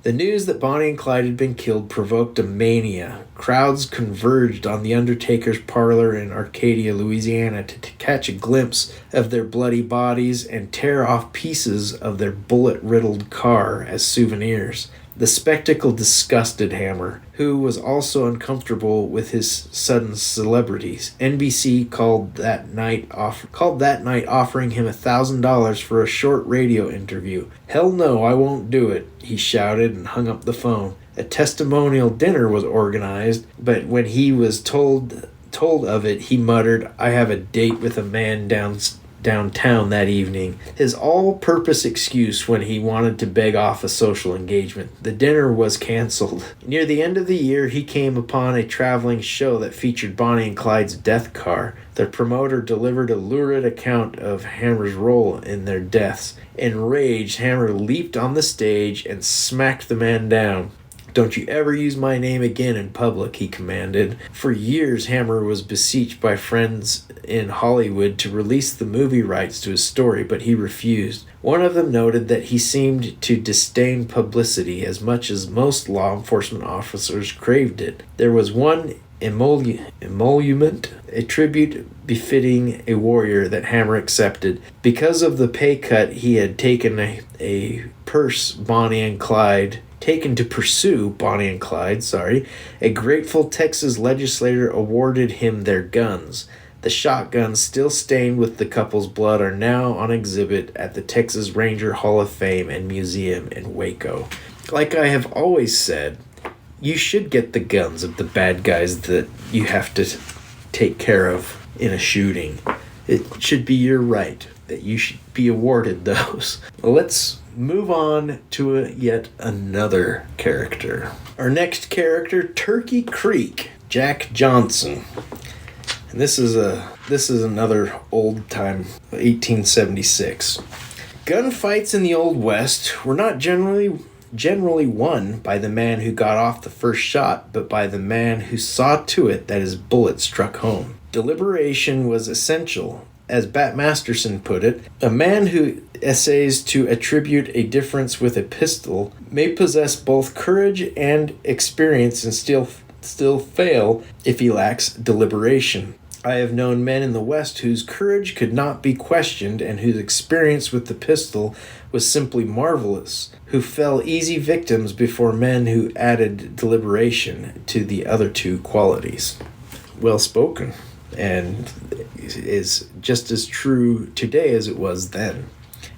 S1: The news that Bonnie and Clyde had been killed provoked a mania. Crowds converged on the Undertaker's parlor in Arcadia, Louisiana to catch a glimpse of their bloody bodies and tear off pieces of their bullet-riddled car as souvenirs. The spectacle disgusted Hammer, who was also uncomfortable with his sudden celebrities. NBC called that night offering him $1,000 for a short radio interview. "Hell no, I won't do it," he shouted and hung up the phone. A testimonial dinner was organized, but when he was told of it, he muttered, "I have a date with a man downtown that evening," his all-purpose excuse when he wanted to beg off a social engagement. The dinner was canceled. Near the end of the year, he came upon a traveling show that featured Bonnie and Clyde's death car. The promoter delivered a lurid account of Hammer's role in their deaths. Enraged, Hammer leaped on the stage and smacked the man down. "Don't you ever use my name again in public," he commanded. For years, Hammer was beseeched by friends in Hollywood to release the movie rights to his story, but he refused. One of them noted that he seemed to disdain publicity as much as most law enforcement officers craved it. There was one emolument, a tribute befitting a warrior, that Hammer accepted. Because of the pay cut he had taken to pursue Bonnie and Clyde, a grateful Texas legislator awarded him their guns. The shotguns, still stained with the couple's blood, are now on exhibit at the Texas Ranger Hall of Fame and Museum in Waco. Like I have always said, you should get the guns of the bad guys that you have to take care of in a shooting. It should be your right that you should be awarded those. Let's move on to yet another character. Our next character, Turkey Creek, Jack Johnson. And this is another old time, 1876. Gunfights in the Old West were not generally won by the man who got off the first shot, but by the man who saw to it that his bullet struck home. Deliberation was essential. As Bat Masterson put it, a man who essays to attribute a difference with a pistol may possess both courage and experience and still fail if he lacks deliberation. I have known men in the West whose courage could not be questioned and whose experience with the pistol was simply marvelous, who fell easy victims before men who added deliberation to the other two qualities. Well spoken, and is just as true today as it was then.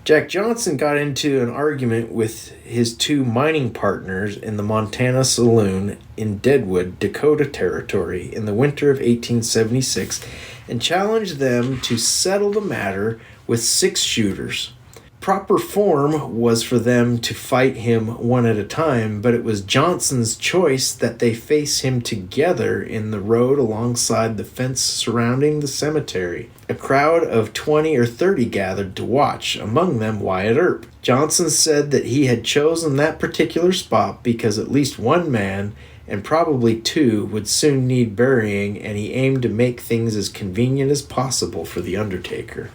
S1: Jack Johnson got into an argument with his two mining partners in the Montana Saloon in Deadwood, Dakota Territory in the winter of 1876 and challenged them to settle the matter with 6 shooters. Proper form was for them to fight him one at a time, but it was Johnson's choice that they face him together in the road alongside the fence surrounding the cemetery. A crowd of 20 or 30 gathered to watch, among them Wyatt Earp. Johnson said that he had chosen that particular spot because at least one man, and probably 2, would soon need burying, and he aimed to make things as convenient as possible for the undertaker.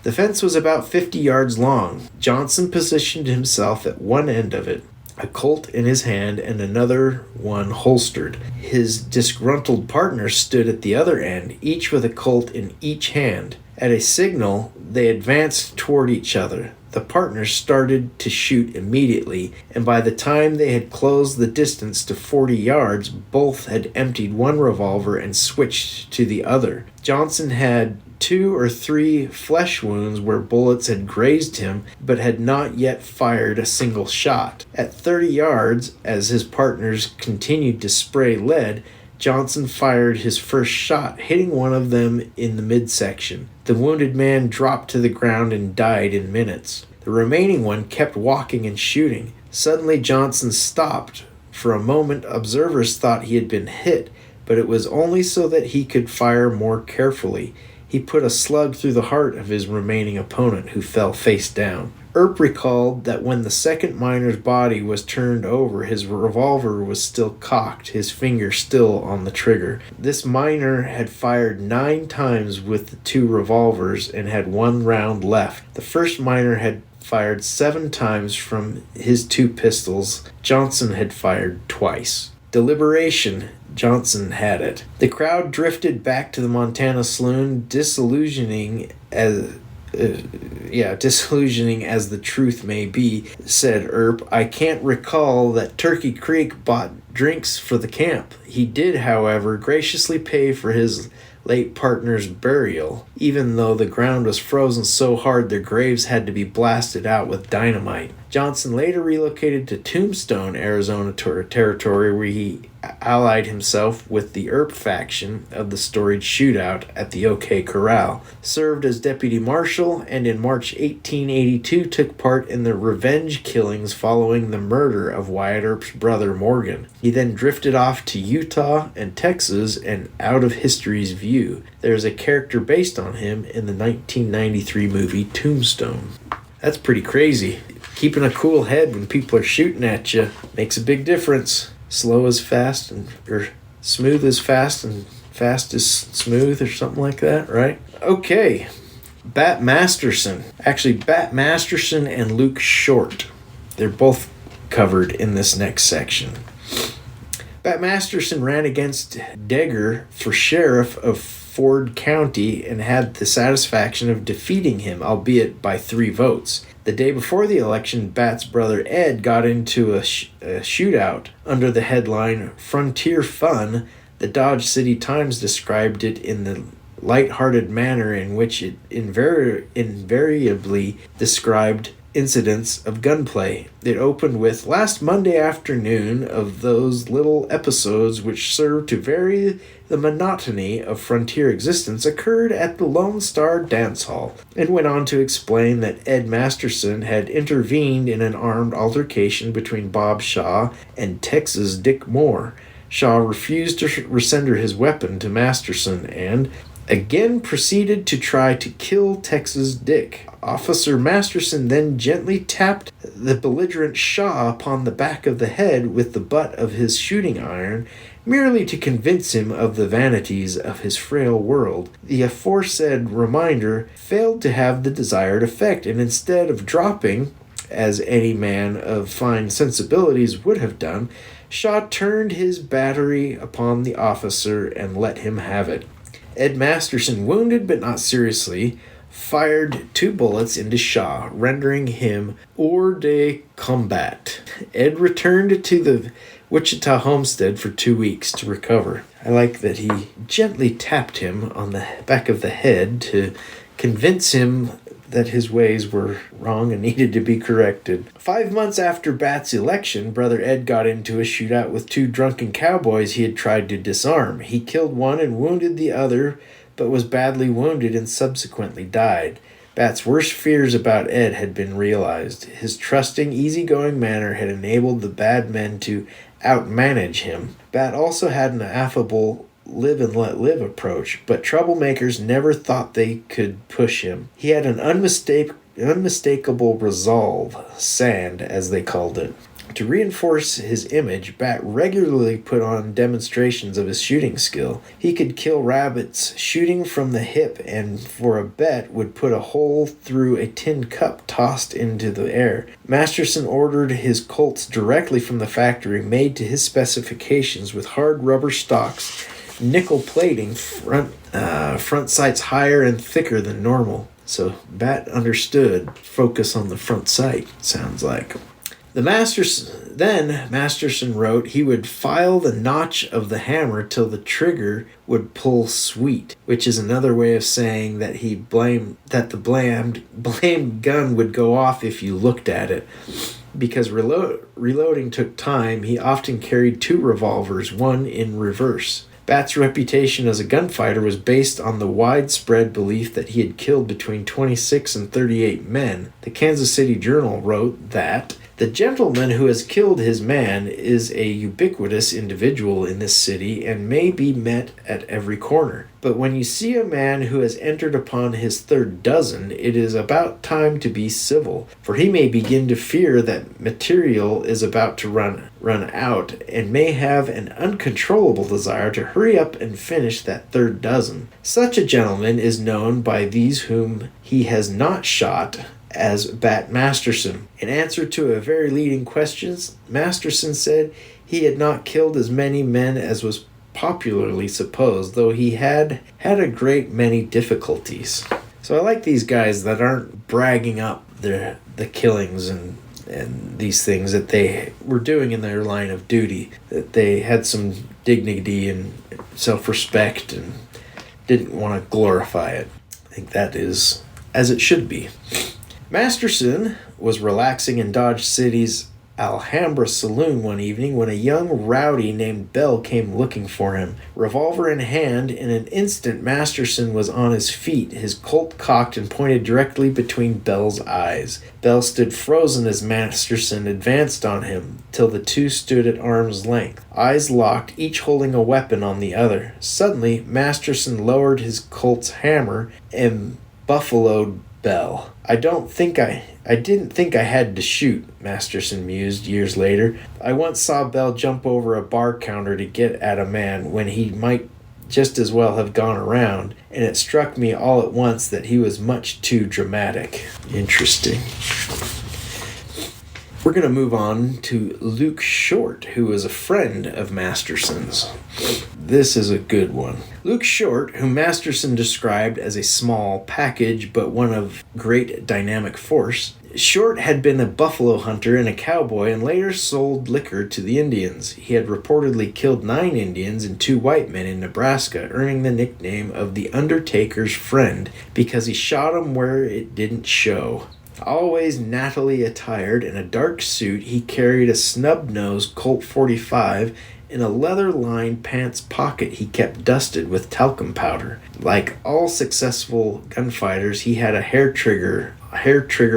S1: The fence was about 50 yards long. Johnson positioned himself at one end of it, a Colt in his hand and another one holstered. His disgruntled partners stood at the other end, each with a Colt in each hand. At a signal, they advanced toward each other. The partners started to shoot immediately, and by the time they had closed the distance to 40 yards, both had emptied one revolver and switched to the other. Johnson had 2 or 3 flesh wounds where bullets had grazed him, but had not yet fired a single shot. At 30 yards, as his partners continued to spray lead, Johnson fired his first shot, hitting one of them in the midsection. The wounded man dropped to the ground and died in minutes. The remaining one kept walking and shooting. Suddenly Johnson stopped. For a moment, observers thought he had been hit, but it was only so that he could fire more carefully. He put a slug through the heart of his remaining opponent, who fell face down. Earp recalled that when the second miner's body was turned over, his revolver was still cocked, his finger still on the trigger. This miner had fired 9 times with the 2 revolvers and had 1 round left. The first miner had fired 7 times from his 2 pistols. Johnson had fired twice. Deliberation. Johnson had it. The crowd drifted back to the Montana Saloon, disillusioning as the truth may be, said Earp. I can't recall that Turkey Creek bought drinks for the camp. He did, however, graciously pay for his late partner's burial, even though the ground was frozen so hard their graves had to be blasted out with dynamite. Johnson later relocated to Tombstone, Arizona territory, where he allied himself with the Earp faction of the storied shootout at the OK Corral, served as deputy marshal, and in March 1882 took part in the revenge killings following the murder of Wyatt Earp's brother Morgan. He then drifted off to Utah and Texas and out of history's view. There is a character based on him in the 1993 movie Tombstone. That's pretty crazy. Keeping a cool head when people are shooting at you makes a big difference. Slow is fast, or smooth is fast, and fast is smooth, or something like that, right? Okay, Bat Masterson. Actually, Bat Masterson and Luke Short. They're both covered in this next section. Bat Masterson ran against Degger for sheriff of Ford County and had the satisfaction of defeating him, albeit by 3 votes. The day before the election, Bat's brother Ed got into a shootout under the headline Frontier Fun. The Dodge City Times described it in the light-hearted manner in which it invariably described incidents of gunplay. It opened with, last Monday afternoon of those little episodes which serve to vary the monotony of frontier existence occurred at the Lone Star Dance Hall, and went on to explain that Ed Masterson had intervened in an armed altercation between Bob Shaw and Texas Dick Moore. Shaw refused to surrender his weapon to Masterson and, again proceeded to try to kill Tex's Dick. Officer Masterson then gently tapped the belligerent Shaw upon the back of the head with the butt of his shooting iron, merely to convince him of the vanities of his frail world. The aforesaid reminder failed to have the desired effect, and instead of dropping, as any man of fine sensibilities would have done, Shaw turned his battery upon the officer and let him have it. Ed Masterson, wounded but not seriously, fired 2 bullets into Shaw, rendering him hors de combat. Ed returned to the Wichita homestead for 2 weeks to recover. I like that he gently tapped him on the back of the head to convince him that his ways were wrong and needed to be corrected. 5 months after Bat's election, Brother Ed got into a shootout with 2 drunken cowboys he had tried to disarm. He killed one and wounded the other, but was badly wounded and subsequently died. Bat's worst fears about Ed had been realized. His trusting, easygoing manner had enabled the bad men to outmanage him. Bat also had an affable live and let live approach, but troublemakers never thought they could push him. He had an unmistakable resolve, sand as they called it. To reinforce his image, Bat regularly put on demonstrations of his shooting skill. He could kill rabbits shooting from the hip, and for a bet would put a hole through a tin cup tossed into the air. Masterson ordered his Colts directly from the factory, made to his specifications with hard rubber stocks, nickel plating, front sights higher and thicker than normal. So Bat understood focus on the front sight, sounds like. Masterson wrote he would file the notch of the hammer till the trigger would pull sweet, which is another way of saying that the blamed gun would go off if you looked at it. Because reloading took time, he often carried 2 revolvers, one in reverse. Bat's reputation as a gunfighter was based on the widespread belief that he had killed between 26 and 38 men. The Kansas City Journal wrote that the gentleman who has killed his man is a ubiquitous individual in this city and may be met at every corner. But when you see a man who has entered upon his 3rd dozen, it is about time to be civil, for he may begin to fear that material is about to run out, and may have an uncontrollable desire to hurry up and finish that 3rd dozen. Such a gentleman is known by these whom he has not shot as Bat Masterson. In answer to a very leading question, Masterson said he had not killed as many men as was popularly supposed, though he had a great many difficulties. So I like these guys that aren't bragging up the killings and these things that they were doing in their line of duty, that they had some dignity and self-respect and didn't want to glorify it. I think that is as it should be. Masterson was relaxing in Dodge City's Alhambra Saloon one evening when a young rowdy named Bell came looking for him. Revolver in hand, in an instant Masterson was on his feet, his Colt cocked and pointed directly between Bell's eyes. Bell stood frozen as Masterson advanced on him, till the two stood at arm's length, eyes locked, each holding a weapon on the other. Suddenly, Masterson lowered his Colt's hammer and buffaloed Bell. I didn't think I had to shoot, Masterson mused years later. I once saw Bell jump over a bar counter to get at a man when he might just as well have gone around, and it struck me all at once that he was much too dramatic. Interesting. We're going to move on to Luke Short, who was a friend of Masterson's. This is a good one. Luke Short, whom Masterson described as a small package but one of great dynamic force. Short had been a buffalo hunter and a cowboy and later sold liquor to the Indians. He had reportedly killed 9 Indians and 2 white men in Nebraska, earning the nickname of the Undertaker's Friend because he shot 'em where it didn't show. Always nattily attired in a dark suit, he carried a snub-nosed Colt 45 in a leather-lined pants pocket he kept dusted with talcum powder. Like all successful gunfighters, he had a hair trigger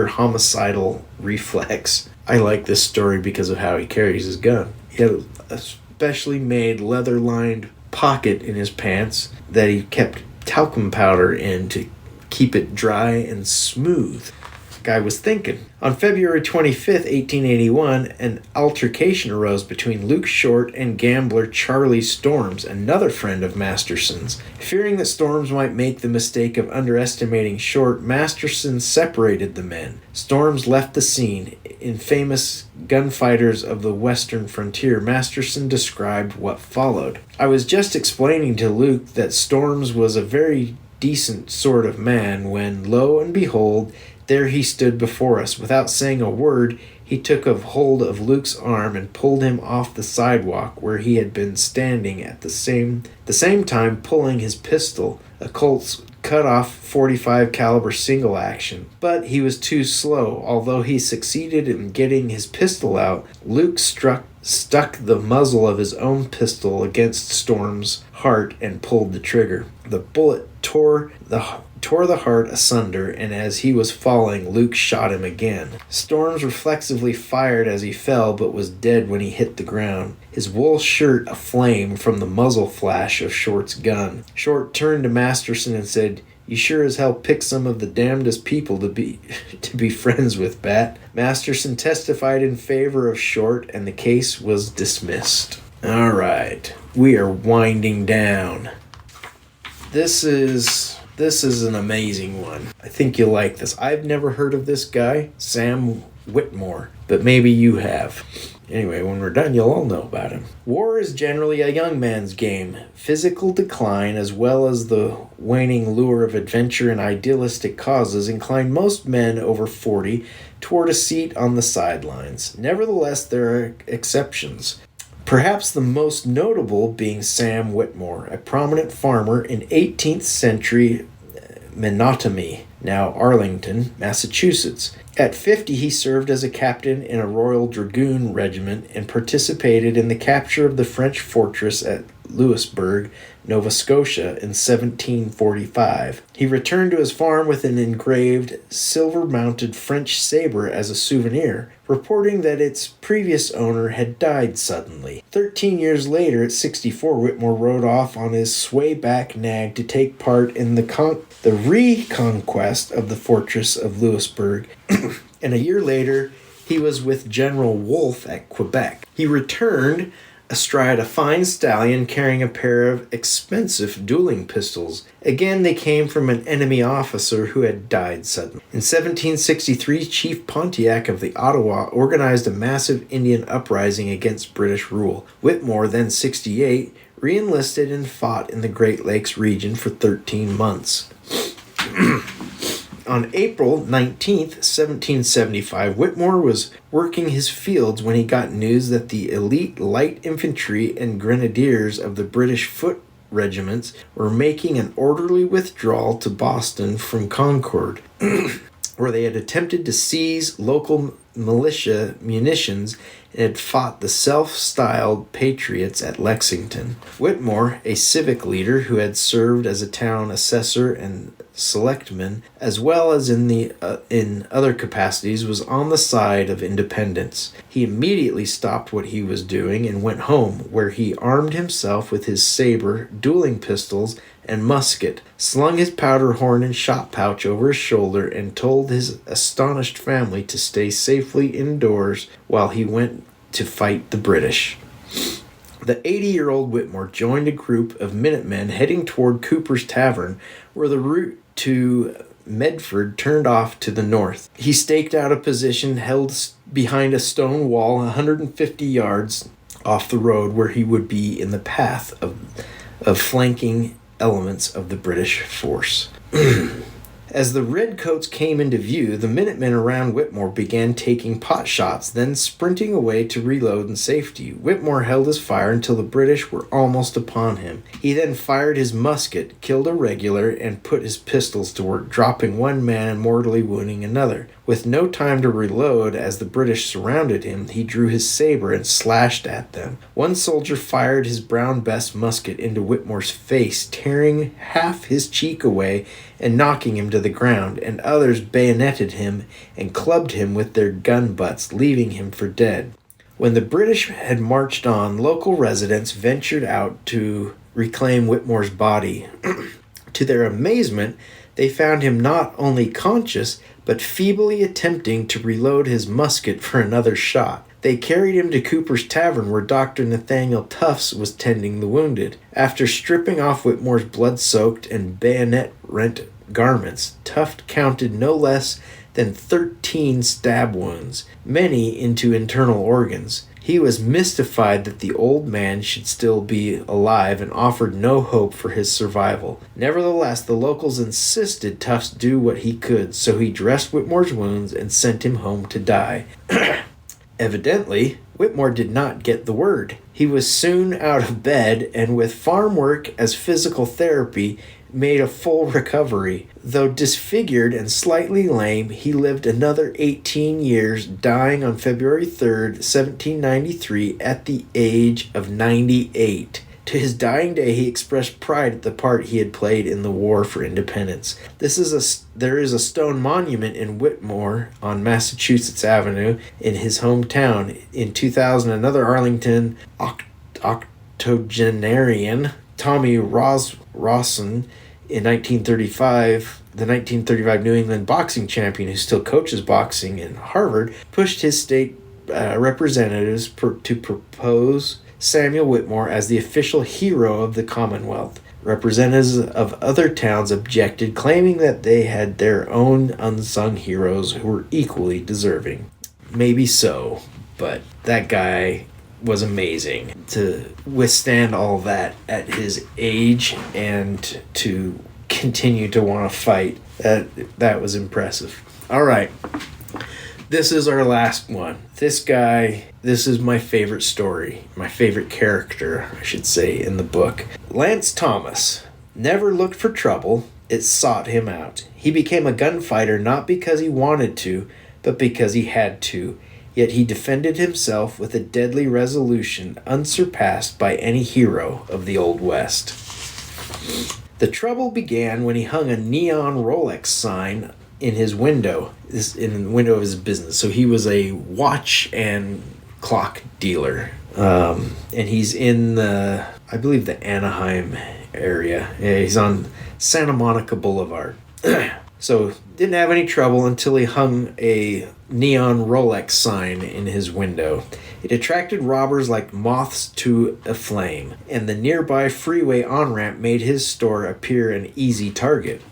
S1: homicidal reflex. I like this story because of how he carries his gun. He had a specially made leather-lined pocket in his pants that he kept talcum powder in to keep it dry and smooth. Guy was thinking. On February 25th, 1881, an altercation arose between Luke Short and gambler Charlie Storms, another friend of Masterson's. Fearing that Storms might make the mistake of underestimating Short, Masterson separated the men. Storms left the scene. In famous Gunfighters of the Western Frontier, Masterson described what followed. I was just explaining to Luke that Storms was a very decent sort of man when, lo and behold, there he stood before us. Without saying a word, he took a hold of Luke's arm and pulled him off the sidewalk where he had been standing at the same time pulling his pistol, a Colt's cut-off .45 caliber single action. But he was too slow. Although he succeeded in getting his pistol out, Luke stuck the muzzle of his own pistol against Storm's heart and pulled the trigger. The bullet tore the heart asunder, and as he was falling, Luke shot him again. Storms reflexively fired as he fell, but was dead when he hit the ground, his wool shirt aflame from the muzzle flash of Short's gun. Short turned to Masterson and said, "You sure as hell picked some of the damnedest people to be friends with, Bat." Masterson testified in favor of Short, and the case was dismissed. All right, we are winding down. This is an amazing one. I think you'll like this. I've never heard of this guy, Sam Whitmore, but maybe you have. Anyway, when we're done, you'll all know about him. War is generally a young man's game. Physical decline, as well as the waning lure of adventure and idealistic causes, incline most men over 40 toward a seat on the sidelines. Nevertheless, there are exceptions. Perhaps the most notable being Sam Whitmore, a prominent farmer in 18th century Menotomy, now Arlington, Massachusetts. At 50, he served as a captain in a Royal Dragoon regiment and participated in the capture of the French fortress at Louisbourg, Nova Scotia in 1745. He returned to his farm with an engraved, silver-mounted French saber as a souvenir, reporting that its previous owner had died suddenly. 13 years later, at 64, Whitmore rode off on his sway-back nag to take part in the reconquest of the fortress of Louisbourg, and a year later, he was with General Wolfe at Quebec. He returned astride a fine stallion carrying a pair of expensive dueling pistols. Again, they came from an enemy officer who had died suddenly. In 1763, Chief Pontiac of the Ottawa organized a massive Indian uprising against British rule. Whitmore, then 68, re-enlisted and fought in the Great Lakes region for 13 months. On April 19th, 1775, Whitmore was working his fields when he got news that the elite light infantry and grenadiers of the British foot regiments were making an orderly withdrawal to Boston from Concord, where they had attempted to seize local militia munitions and had fought the self-styled Patriots at Lexington. Whitmore, a civic leader who had served as a town assessor and selectman, as well as in other capacities, was on the side of independence. He immediately stopped what he was doing and went home, where he armed himself with his saber, dueling pistols, and musket, slung his powder horn and shot pouch over his shoulder, and told his astonished family to stay safely indoors while he went to fight the British. The 80-year-old Whitmore joined a group of Minutemen heading toward Cooper's Tavern, where the route to Medford turned off to the north. He staked out a position held behind a stone wall 150 yards off the road, where he would be in the path of flanking elements of the British force. As the redcoats came into view, the Minutemen around Whitmore began taking pot shots, then sprinting away to reload in safety. Whitmore held his fire until the British were almost upon him. He then fired his musket, killed a regular, and put his pistols to work, dropping one man and mortally wounding another. With no time to reload, as the British surrounded him, he drew his saber and slashed at them. One soldier fired his Brown Bess musket into Whitmore's face, tearing half his cheek away and knocking him to the ground, and others bayoneted him and clubbed him with their gun butts, leaving him for dead. When the British had marched on, local residents ventured out to reclaim Whitmore's body. To their amazement, they found him not only conscious, but feebly attempting to reload his musket for another shot. They carried him to Cooper's Tavern, where Dr. Nathaniel Tufts was tending the wounded. After stripping off Whitmore's blood-soaked and bayonet-rent garments, Tuft counted no less than 13 stab wounds, many into internal organs. He was mystified that the old man should still be alive and offered no hope for his survival. Nevertheless, the locals insisted Tufts do what he could, so he dressed Whitmore's wounds and sent him home to die. Evidently, Whitmore did not get the word. He was soon out of bed, and with farm work as physical therapy, made a full recovery. Though disfigured and slightly lame, he lived another 18 years, dying on February 3rd, 1793, at the age of 98. To his dying day, he expressed pride at the part he had played in the War for Independence. There is a stone monument in Whitmore on Massachusetts Avenue in his hometown. In 2000, another Arlington octogenarian, Tommy Rawson, in 1935, the 1935 New England boxing champion who still coaches boxing in Harvard, pushed his state representatives to propose Samuel Whitmore as the official hero of the Commonwealth. Representatives of other towns objected, claiming that they had their own unsung heroes who were equally deserving. Maybe so, but that guy was amazing to withstand all that at his age and to continue to want to fight. That was impressive. All right. This is our last one. This is my favorite story, my favorite character, I should say, in the book. Lance Thomas never looked for trouble, it sought him out. He became a gunfighter not because he wanted to, but because he had to. Yet he defended himself with a deadly resolution unsurpassed by any hero of the Old West. The trouble began when he hung a neon Rolex sign in his window, in the window of his business. So he was a watch and clock dealer. And he's in I believe the Anaheim area. Yeah, he's on Santa Monica Boulevard. So didn't have any trouble until he hung a neon Rolex sign in his window. It attracted robbers like moths to a flame, and the nearby freeway on-ramp made his store appear an easy target.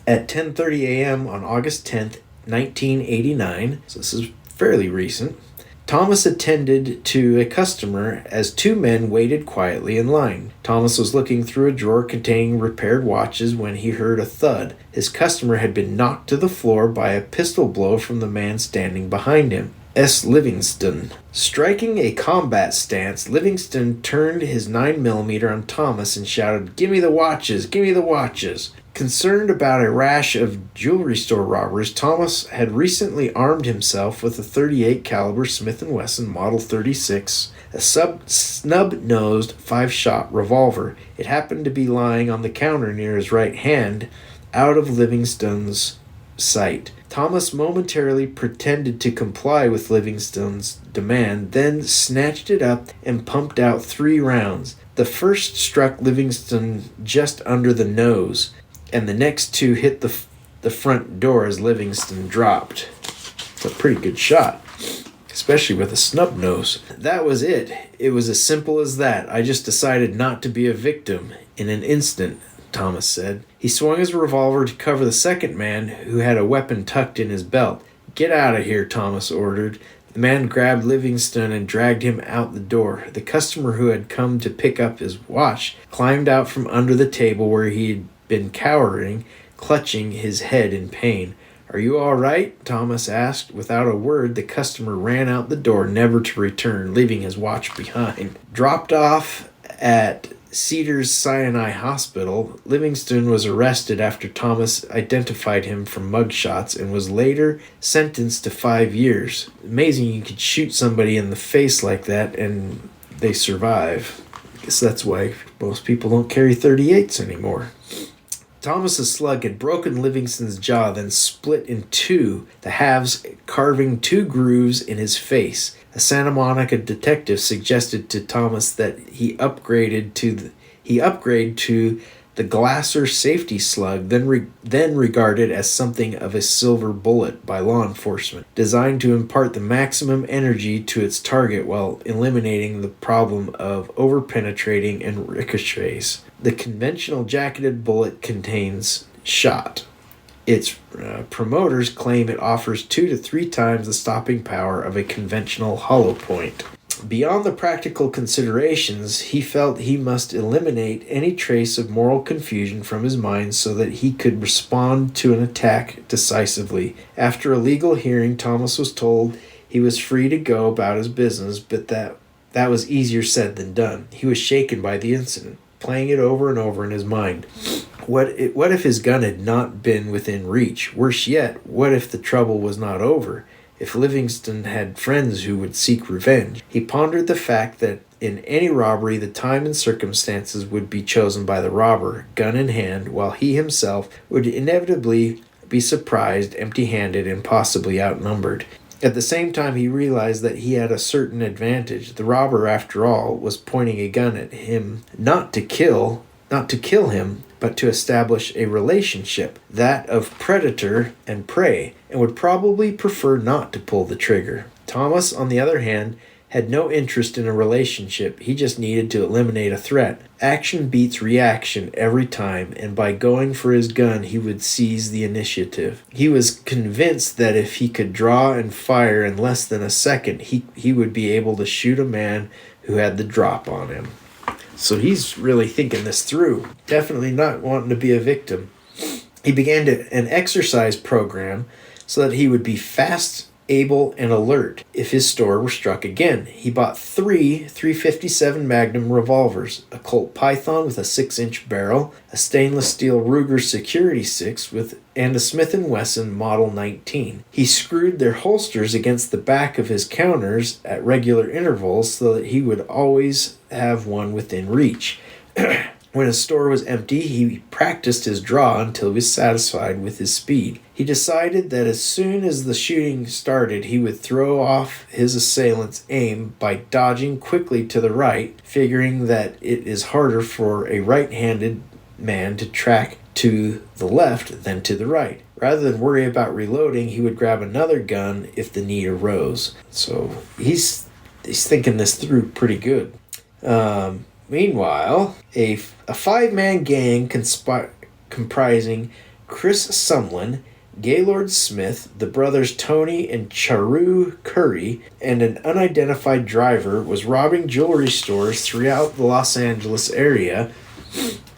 S1: At 10:30 a.m. on August 10th, 1989, so this is fairly recent, Thomas attended to a customer as two men waited quietly in line. Thomas was looking through a drawer containing repaired watches when he heard a thud. His customer had been knocked to the floor by a pistol blow from the man standing behind him, S. Livingston. Striking a combat stance, Livingston turned his 9mm on Thomas and shouted, "Give me the watches! Give me the watches!" Concerned about a rash of jewelry store robberies, Thomas had recently armed himself with a .38 caliber Smith & Wesson Model 36, a snub-nosed 5-shot revolver. It happened to be lying on the counter near his right hand, out of Livingston's sight. Thomas momentarily pretended to comply with Livingston's demand, then snatched it up and pumped out 3 rounds. The first struck Livingston just under the nose, and the next 2 hit the front door as Livingston dropped. It's a pretty good shot, especially with a snub nose. That was it. It was as simple as that. I just decided not to be a victim in an instant, Thomas said. He swung his revolver to cover the second man, who had a weapon tucked in his belt. "Get out of here," Thomas ordered. The man grabbed Livingston and dragged him out the door. The customer who had come to pick up his watch climbed out from under the table where he had been cowering, clutching his head in pain. "Are you all right?" Thomas asked. Without a word, the customer ran out the door, never to return, leaving his watch behind. Dropped off at Cedars Sinai Hospital, Livingston was arrested after Thomas identified him from mugshots and was later sentenced to 5 years. Amazing you could shoot somebody in the face like that and they survive. I guess that's why most people don't carry .38s anymore. Thomas's slug had broken Livingston's jaw, then split in 2, the halves carving 2 grooves in his face. A Santa Monica detective suggested to Thomas that he upgrade to The Glasser safety slug, then regarded as something of a silver bullet by law enforcement, designed to impart the maximum energy to its target while eliminating the problem of overpenetrating and ricochets. The conventional jacketed bullet contains shot. Its promoters claim it offers 2 to 3 times the stopping power of a conventional hollow point. Beyond the practical considerations, he felt he must eliminate any trace of moral confusion from his mind so that he could respond to an attack decisively. After a legal hearing, Thomas was told he was free to go about his business, but that was easier said than done. He was shaken by the incident, playing it over and over in his mind. What if his gun had not been within reach? Worse yet, what if the trouble was not over? If Livingston had friends who would seek revenge? He pondered the fact that in any robbery the time and circumstances would be chosen by the robber, gun in hand, while he himself would inevitably be surprised, empty-handed, and possibly outnumbered. At the same time, he realized that he had a certain advantage. The robber, after all, was pointing a gun at him not to kill him, but to establish a relationship, that of predator and prey, and would probably prefer not to pull the trigger. Thomas, on the other hand, had no interest in a relationship. He just needed to eliminate a threat. Action beats reaction every time, and by going for his gun, he would seize the initiative. He was convinced that if he could draw and fire in less than a second, he would be able to shoot a man who had the drop on him. So he's really thinking this through, definitely not wanting to be a victim. He began an exercise program so that he would be fast, able, and alert if his store were struck again. He bought 3 .357 Magnum revolvers, a Colt Python with a 6-inch barrel, a stainless steel Ruger Security 6 and a Smith & Wesson Model 19. He screwed their holsters against the back of his counters at regular intervals so that he would always have one within reach. When his store was empty, he practiced his draw until he was satisfied with his speed. He decided that as soon as the shooting started, he would throw off his assailant's aim by dodging quickly to the right, figuring that it is harder for a right-handed man to track to the left than to the right. Rather than worry about reloading, he would grab another gun if the need arose. So he's thinking this through pretty good. Meanwhile, a 5-man gang comprising Chris Sumlin, Gaylord Smith, the brothers Tony and Charu Curry, and an unidentified driver was robbing jewelry stores throughout the Los Angeles area.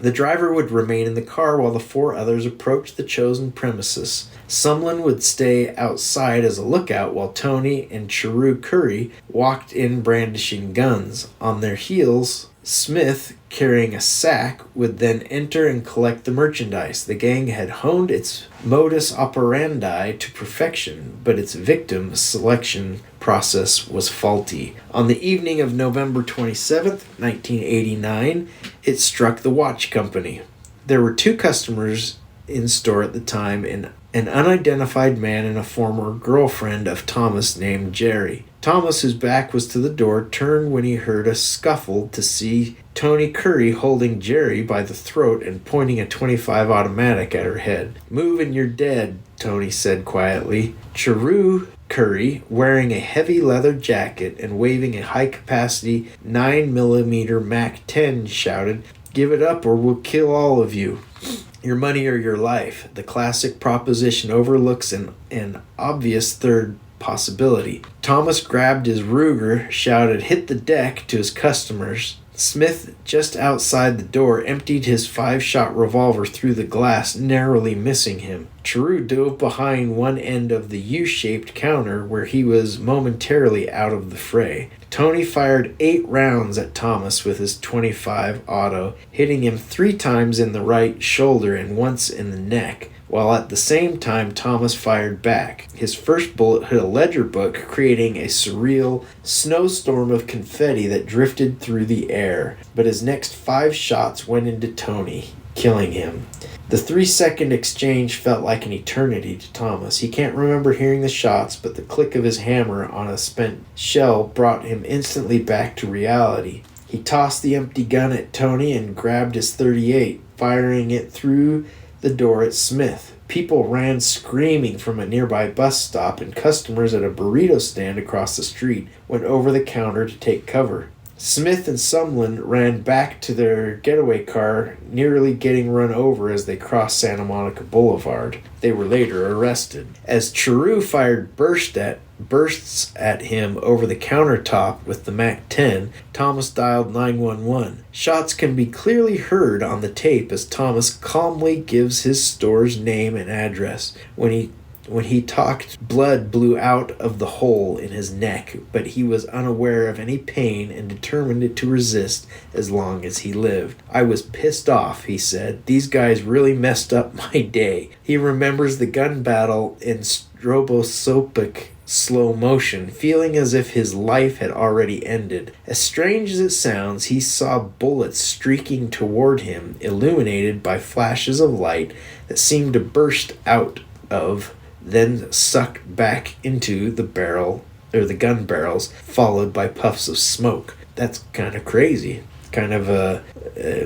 S1: The driver would remain in the car while the 4 others approached the chosen premises. Sumlin would stay outside as a lookout while Tony and Charu Curry walked in brandishing guns. On their heels, Smith, carrying a sack, would then enter and collect the merchandise. The gang had honed its modus operandi to perfection, but its victim selection process was faulty. On the evening of November 27th, 1989, it struck the watch company. There were 2 customers in store at the time, an unidentified man and a former girlfriend of Thomas named Jerry. Thomas, whose back was to the door, turned when he heard a scuffle to see Tony Curry holding Jerry by the throat and pointing a .25 automatic at her head. "Move and you're dead," Tony said quietly. Charu Curry, wearing a heavy leather jacket and waving a high-capacity 9mm MAC-10, shouted, "Give it up or we'll kill all of you. Your money or your life." The classic proposition overlooks an obvious third possibility. Thomas grabbed his Ruger, shouted, "Hit the deck," to his customers. Smith, just outside the door, emptied his 5-shot revolver through the glass, narrowly missing him. Charu dove behind one end of the U-shaped counter where he was momentarily out of the fray. Tony fired 8 rounds at Thomas with his .25 auto, hitting him 3 times in the right shoulder and once in the neck, while at the same time Thomas fired back. His first bullet hit a ledger book, creating a surreal snowstorm of confetti that drifted through the air, but his next 5 shots went into Tony, killing him. The 3-second exchange felt like an eternity to Thomas. He can't remember hearing the shots, but the click of his hammer on a spent shell brought him instantly back to reality. He tossed the empty gun at Tony and grabbed his .38. firing it through the door at Smith. People ran screaming from a nearby bus stop, and customers at a burrito stand across the street went over the counter to take cover. Smith and Sumlin ran back to their getaway car, nearly getting run over as they crossed Santa Monica Boulevard. They were later arrested. As Charu fired bursts at him over the countertop with the MAC-10, Thomas dialed 911. Shots can be clearly heard on the tape as Thomas calmly gives his store's name and address. When he talked, blood blew out of the hole in his neck, but he was unaware of any pain and determined to resist as long as he lived. I was pissed off, he said. These guys really messed up my day. He remembers the gun battle in stroboscopic slow motion, feeling as if his life had already ended. As strange as it sounds, he saw bullets streaking toward him, illuminated by flashes of light that seemed to burst out of, then sucked back into the gun barrels, followed by puffs of smoke. That's kind of crazy. Kind of a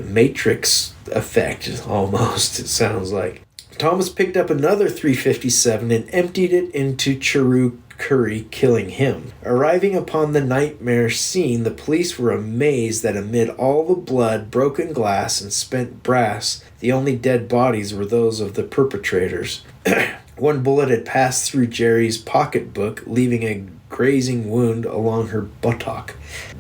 S1: Matrix effect, almost, it sounds like. Thomas picked up another .357 and emptied it into Charu Curry, killing him. Arriving upon the nightmare scene, the police were amazed that amid all the blood, broken glass, and spent brass, the only dead bodies were those of the perpetrators. One bullet had passed through Jerry's pocketbook, leaving a grazing wound along her buttock.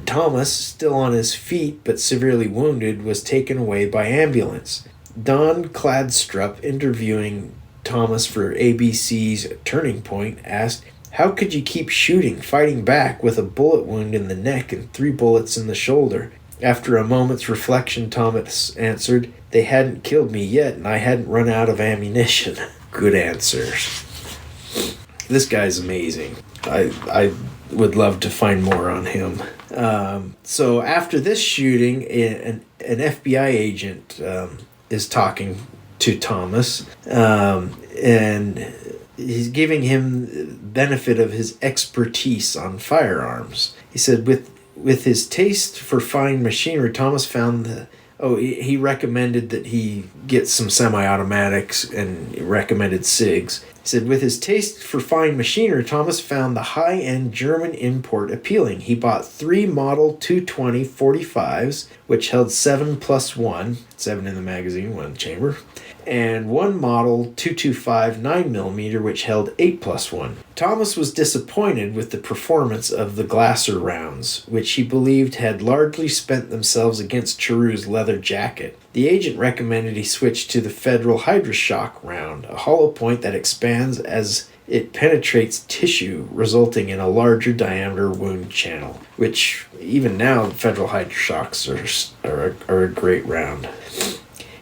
S1: Thomas, still on his feet but severely wounded, was taken away by ambulance. Don Cladstrup, interviewing Thomas for ABC's Turning Point, asked, "How could you keep shooting, fighting back with a bullet wound in the neck and 3 bullets in the shoulder?" After a moment's reflection, Thomas answered, "They hadn't killed me yet, and I hadn't run out of ammunition." Good answers. This guy's amazing. I would love to find more on him. So after this shooting, an FBI agent is talking to Thomas, and he's giving him benefit of his expertise on firearms. He said, with his taste for fine machinery, Thomas found he recommended that he get some semi-automatics, and he recommended SIGs. He said, with his taste for fine machinery, Thomas found the high-end German import appealing. He bought 3 Model 220 45s, which held 7+1, 7 in the magazine, 1 in the chamber, and 1 Model 225 9mm, which held 8+1. Thomas was disappointed with the performance of the Glasser rounds, which he believed had largely spent themselves against Charu's leather jacket. The agent recommended he switch to the Federal Hydroshock round, a hollow point that expands as it penetrates tissue, resulting in a larger diameter wound channel, which even now Federal Hydroshocks are a great round.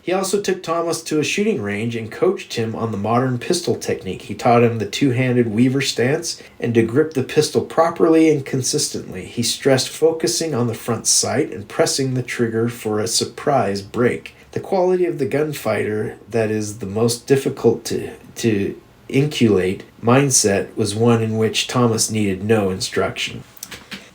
S1: He also took Thomas to a shooting range and coached him on the modern pistol technique. He taught him the 2-handed weaver stance and to grip the pistol properly and consistently. He stressed focusing on the front sight and pressing the trigger for a surprise break. The quality of the gunfighter that is the most difficult to inculcate mindset was one in which Thomas needed no instruction.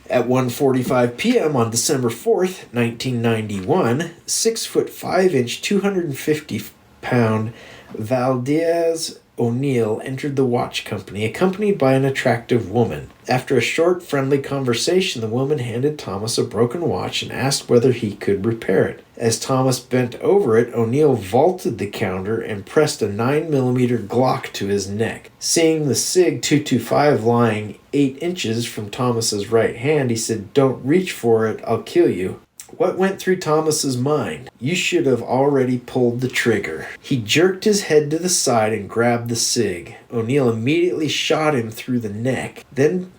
S1: At 1:45 p.m. on December 4th, 1991, 6'5", 250-pound Valdez O'Neill entered the watch company, accompanied by an attractive woman. After a short, friendly conversation, the woman handed Thomas a broken watch and asked whether he could repair it. As Thomas bent over it, O'Neill vaulted the counter and pressed a 9mm Glock to his neck. Seeing the SIG 225 lying 8 inches from Thomas's right hand, he said, "Don't reach for it, I'll kill you." What went through Thomas's mind? You should have already pulled the trigger. He jerked his head to the side and grabbed the SIG. O'Neill immediately shot him through the neck, then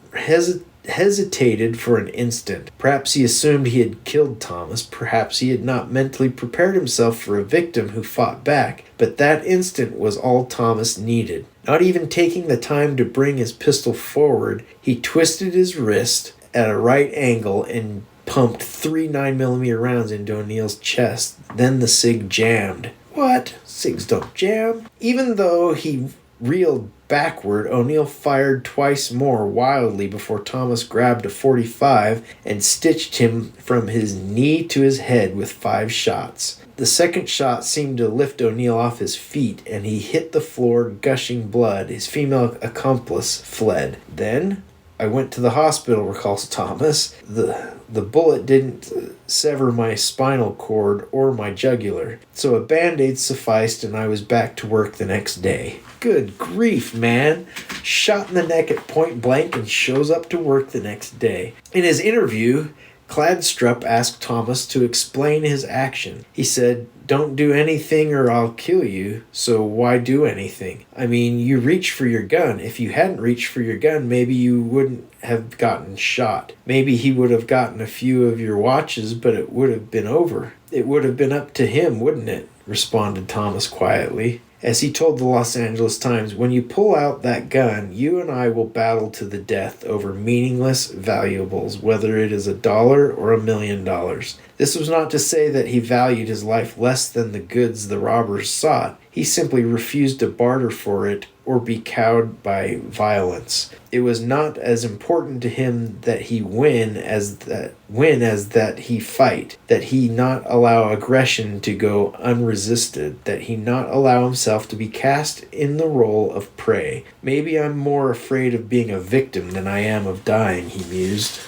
S1: hesitated for an instant. Perhaps he assumed he had killed Thomas. Perhaps he had not mentally prepared himself for a victim who fought back. But that instant was all Thomas needed. Not even taking the time to bring his pistol forward, he twisted his wrist at a right angle and pumped 3 9mm rounds into O'Neill's chest. Then the SIG jammed. What? SIGs don't jam? Even though he reeled backward, O'Neill fired twice more wildly before Thomas grabbed a .45 and stitched him from his knee to his head with 5 shots. The second shot seemed to lift O'Neill off his feet, and he hit the floor, gushing blood. His female accomplice fled. Then I went to the hospital, recalls Thomas. The bullet didn't sever my spinal cord or my jugular, so a Band-Aid sufficed and I was back to work the next day. Good grief, man. Shot in the neck at point blank and shows up to work the next day. In his interview, Cladstrup asked Thomas to explain his action. He said, "Don't do anything or I'll kill you, so why do anything? I mean, you reach for your gun. If you hadn't reached for your gun, maybe you wouldn't have gotten shot. Maybe he would have gotten a few of your watches, but it would have been over. It would have been up to him, wouldn't it?" responded Thomas quietly. As he told the Los Angeles Times, "When you pull out that gun, you and I will battle to the death over meaningless valuables, whether it is $1 or $1,000,000. This was not to say that he valued his life less than the goods the robbers sought. He simply refused to barter for it or be cowed by violence. It was not as important to him that he win as that he fight, that he not allow aggression to go unresisted, that he not allow himself to be cast in the role of prey. Maybe I'm more afraid of being a victim than I am of dying," he mused.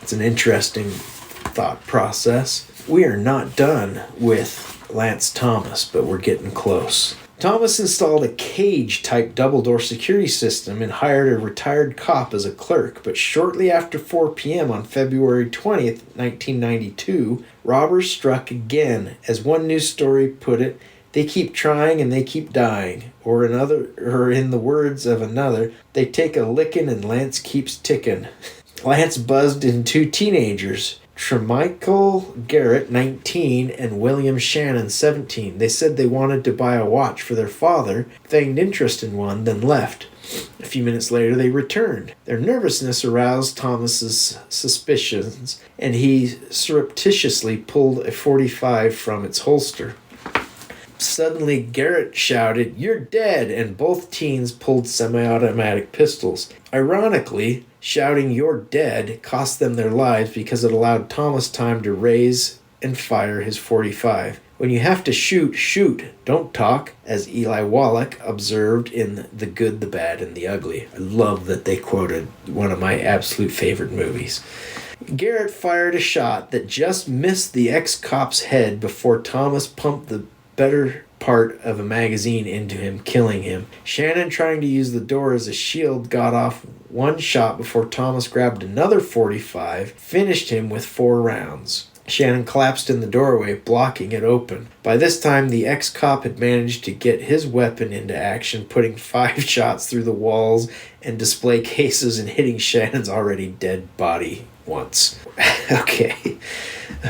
S1: It's an interesting thought process. We are not done with Lance Thomas, but we're getting close. Thomas installed a cage-type double-door security system and hired a retired cop as a clerk, but shortly after 4 p.m. on February 20th, 1992, robbers struck again. As one news story put it, "They keep trying and they keep dying," or in the words of another, "They take a lickin' and Lance keeps tickin'." Lance buzzed in 2 teenagers, Tremichael Garrett, 19, and William Shannon, 17. They said they wanted to buy a watch for their father, feigned interest in one, then left. A few minutes later, they returned. Their nervousness aroused Thomas's suspicions, and he surreptitiously pulled a .45 from its holster. Suddenly, Garrett shouted, "You're dead!" and both teens pulled semi-automatic pistols. Ironically, shouting "You're dead" cost them their lives because it allowed Thomas time to raise and fire his .45. When you have to shoot, shoot. Don't talk, as Eli Wallach observed in The Good, the Bad, and the Ugly. I love that they quoted one of my absolute favorite movies. Garrett fired a shot that just missed the ex-cop's head before Thomas pumped the better part of a magazine into him, killing him. Shannon, trying to use the door as a shield, got off 1 shot before Thomas grabbed another .45, finished him with 4 rounds. Shannon collapsed in the doorway, blocking it open. By this time, the ex-cop had managed to get his weapon into action, putting 5 shots through the walls and display cases and hitting Shannon's already dead body once. Okay.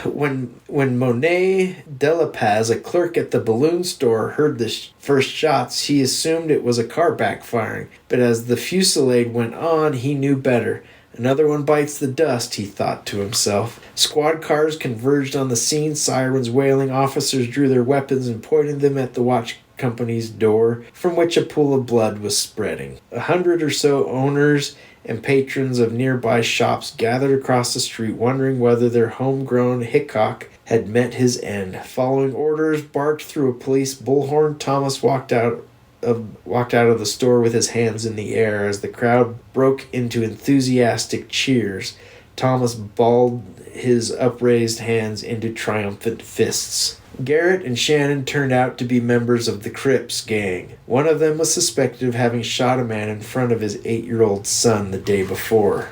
S1: When Monet Delapaz, a clerk at the balloon store, heard the first shots, he assumed it was a car backfiring. But as the fusillade went on, he knew better. Another one bites the dust, he thought to himself. Squad cars converged on the scene, sirens wailing. Officers drew their weapons and pointed them at the watch company's door, from which a pool of blood was spreading. 100 or so owners and patrons of nearby shops gathered across the street, wondering whether their homegrown Hickok had met his end. Following orders barked through a police bullhorn, Thomas walked out of the store with his hands in the air. As the crowd broke into enthusiastic cheers, Thomas balled his upraised hands into triumphant fists. Garrett and Shannon turned out to be members of the Crips gang. One of them was suspected of having shot a man in front of his 8-year-old son the day before.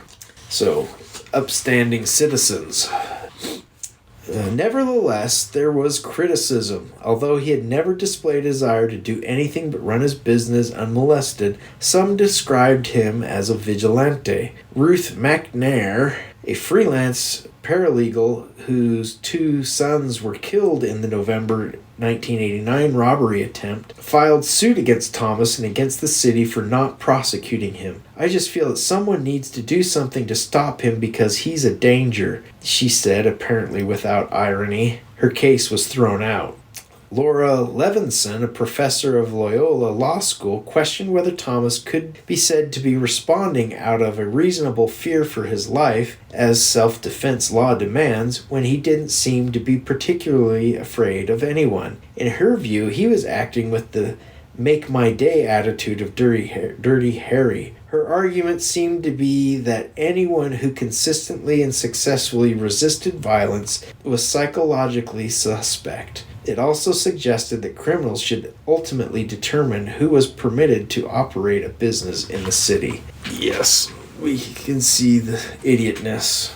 S1: So, upstanding citizens. Nevertheless, there was criticism. Although he had never displayed a desire to do anything but run his business unmolested, some described him as a vigilante. Ruth McNair, a freelance paralegal whose 2 sons were killed in the November 1989 robbery attempt, filed suit against Thomas and against the city for not prosecuting him. "I just feel that someone needs to do something to stop him because he's a danger," she said, apparently without irony. Her case was thrown out. Laura Levinson, a professor of Loyola Law School, questioned whether Thomas could be said to be responding out of a reasonable fear for his life, as self-defense law demands, when he didn't seem to be particularly afraid of anyone. In her view, he was acting with the make my day attitude of Dirty Harry. Her argument seemed to be that anyone who consistently and successfully resisted violence was psychologically suspect. It also suggested that criminals should ultimately determine who was permitted to operate a business in the city. Yes, we can see the idiotness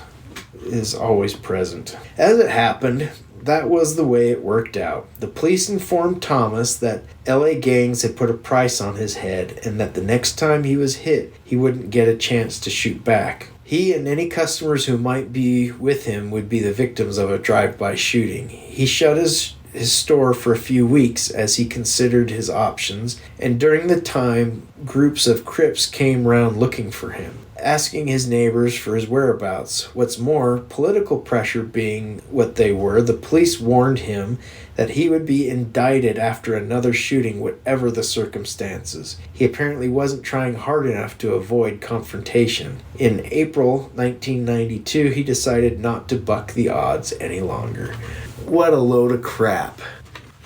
S1: is always present. As it happened, that was the way it worked out. The police informed Thomas that LA gangs had put a price on his head and that the next time he was hit, he wouldn't get a chance to shoot back. He and any customers who might be with him would be the victims of a drive-by shooting. He shut his store for a few weeks as he considered his options, and during the time, groups of Crips came round looking for him, asking his neighbors for his whereabouts. What's more, political pressure being what they were, the police warned him that he would be indicted after another shooting, whatever the circumstances. He apparently wasn't trying hard enough to avoid confrontation. In April 1992, he decided not to buck the odds any longer. What a load of crap.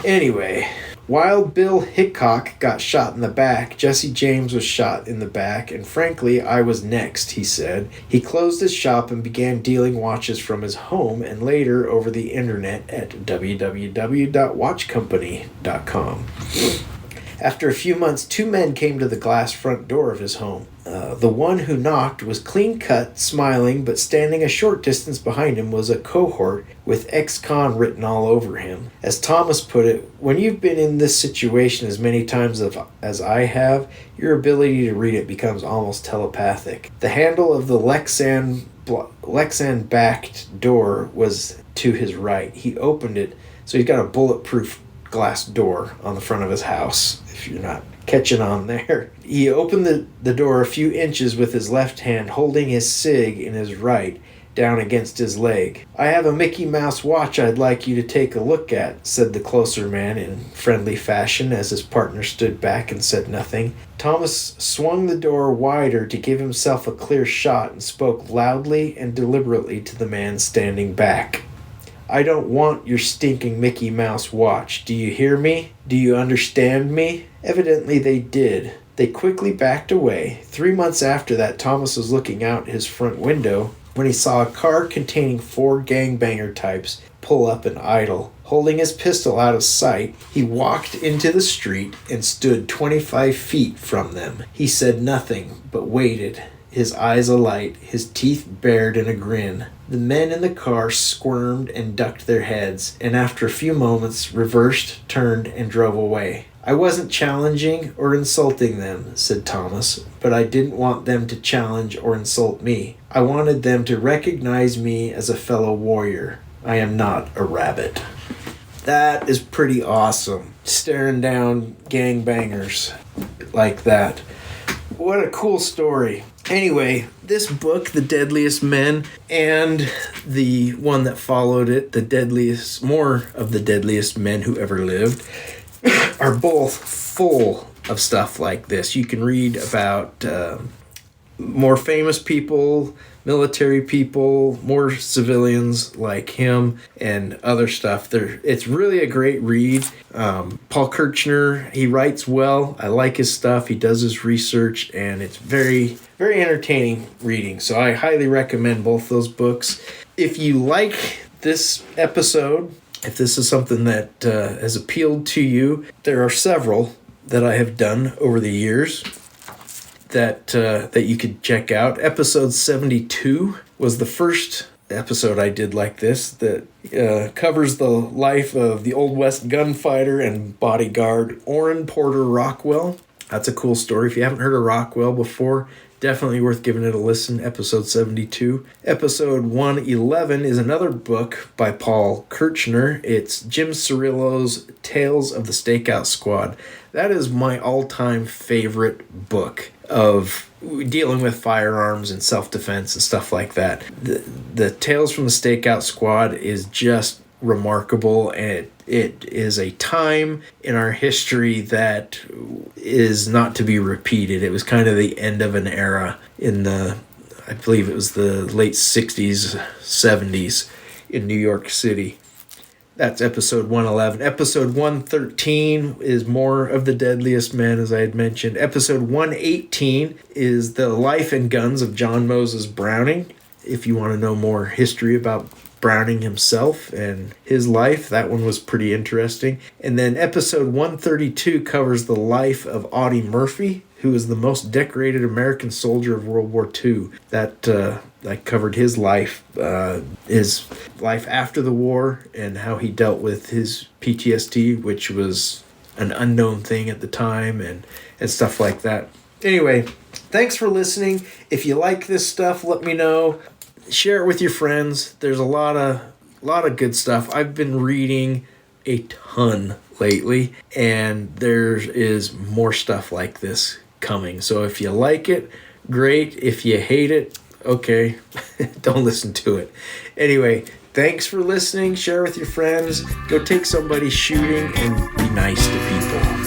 S1: Anyway, while Bill Hickok got shot in the back, Jesse James was shot in the back, and frankly, I was next, he said. He closed his shop and began dealing watches from his home and later over the internet at www.watchcompany.com. After a few months, 2 men came to the glass front door of his home. The one who knocked was clean-cut, smiling, but standing a short distance behind him was a cohort with ex-con written all over him. As Thomas put it, when you've been in this situation as many times as I have, your ability to read it becomes almost telepathic. The handle of the Lexan-backed door was to his right. He opened it, so he's got a bulletproof glass door on the front of his house, if you're not catching on there. He opened the door a few inches with his left hand, holding his cig in his right, down against his leg. I have a Mickey Mouse watch I'd like you to take a look at, said the closer man in friendly fashion as his partner stood back and said nothing. Thomas swung the door wider to give himself a clear shot and spoke loudly and deliberately to the man standing back. I don't want your stinking Mickey Mouse watch. Do you hear me? Do you understand me? Evidently they did. They quickly backed away. 3 months after that, Thomas was looking out his front window when he saw a car containing 4 gangbanger types pull up and idle. Holding his pistol out of sight, he walked into the street and stood 25 feet from them. He said nothing, but waited, his eyes alight, his teeth bared in a grin. The men in the car squirmed and ducked their heads, and after a few moments reversed, turned, and drove away. I wasn't challenging or insulting them, said Thomas, but I didn't want them to challenge or insult me. I wanted them to recognize me as a fellow warrior. I am not a rabbit. That is pretty awesome. Staring down gangbangers like that. What a cool story. Anyway, this book, The Deadliest Men, and the one that followed it, More of the Deadliest Men Who Ever Lived, are both full of stuff like this. You can read about more famous people, military people, more civilians like him, and other stuff. It's really a great read. Paul Kirchner, he writes well. I like his stuff. He does his research, and it's very, very entertaining reading. So I highly recommend both those books. If you like this episode, if this is something that has appealed to you, there are several that I have done over the years that you could check out. Episode 72 was the first episode I did like this that covers the life of the Old West gunfighter and bodyguard Orrin Porter Rockwell. That's a cool story. If you haven't heard of Rockwell before, definitely worth giving it a listen. Episode 72. Episode 111 is another book by Paul Kirchner. It's Jim Cirillo's Tales of the Stakeout Squad. That is my all-time favorite book of dealing with firearms and self-defense and stuff like that. The Tales from the Stakeout Squad is just remarkable, and it is a time in our history that is not to be repeated. It was kind of the end of an era in I believe it was the late 60s, 70s in New York City. That's episode 111. Episode 113 is more of the Deadliest Men, as I had mentioned. Episode 118 is the life and guns of John Moses Browning. If you want to know more history about Browning himself and his life, that one was pretty interesting. And then episode 132 covers the life of Audie Murphy, who was the most decorated American soldier of World War II. That covered his life after the war, and how he dealt with his PTSD, which was an unknown thing at the time, and stuff like that. Anyway, thanks for listening. If you like this stuff, let me know. Share it with your friends. There's a lot of good stuff. I've been reading a ton lately, and there is more stuff like this coming. So if you like it, great. If you hate it, okay, don't listen to it. Anyway, thanks for listening. Share with your friends. Go take somebody shooting and be nice to people.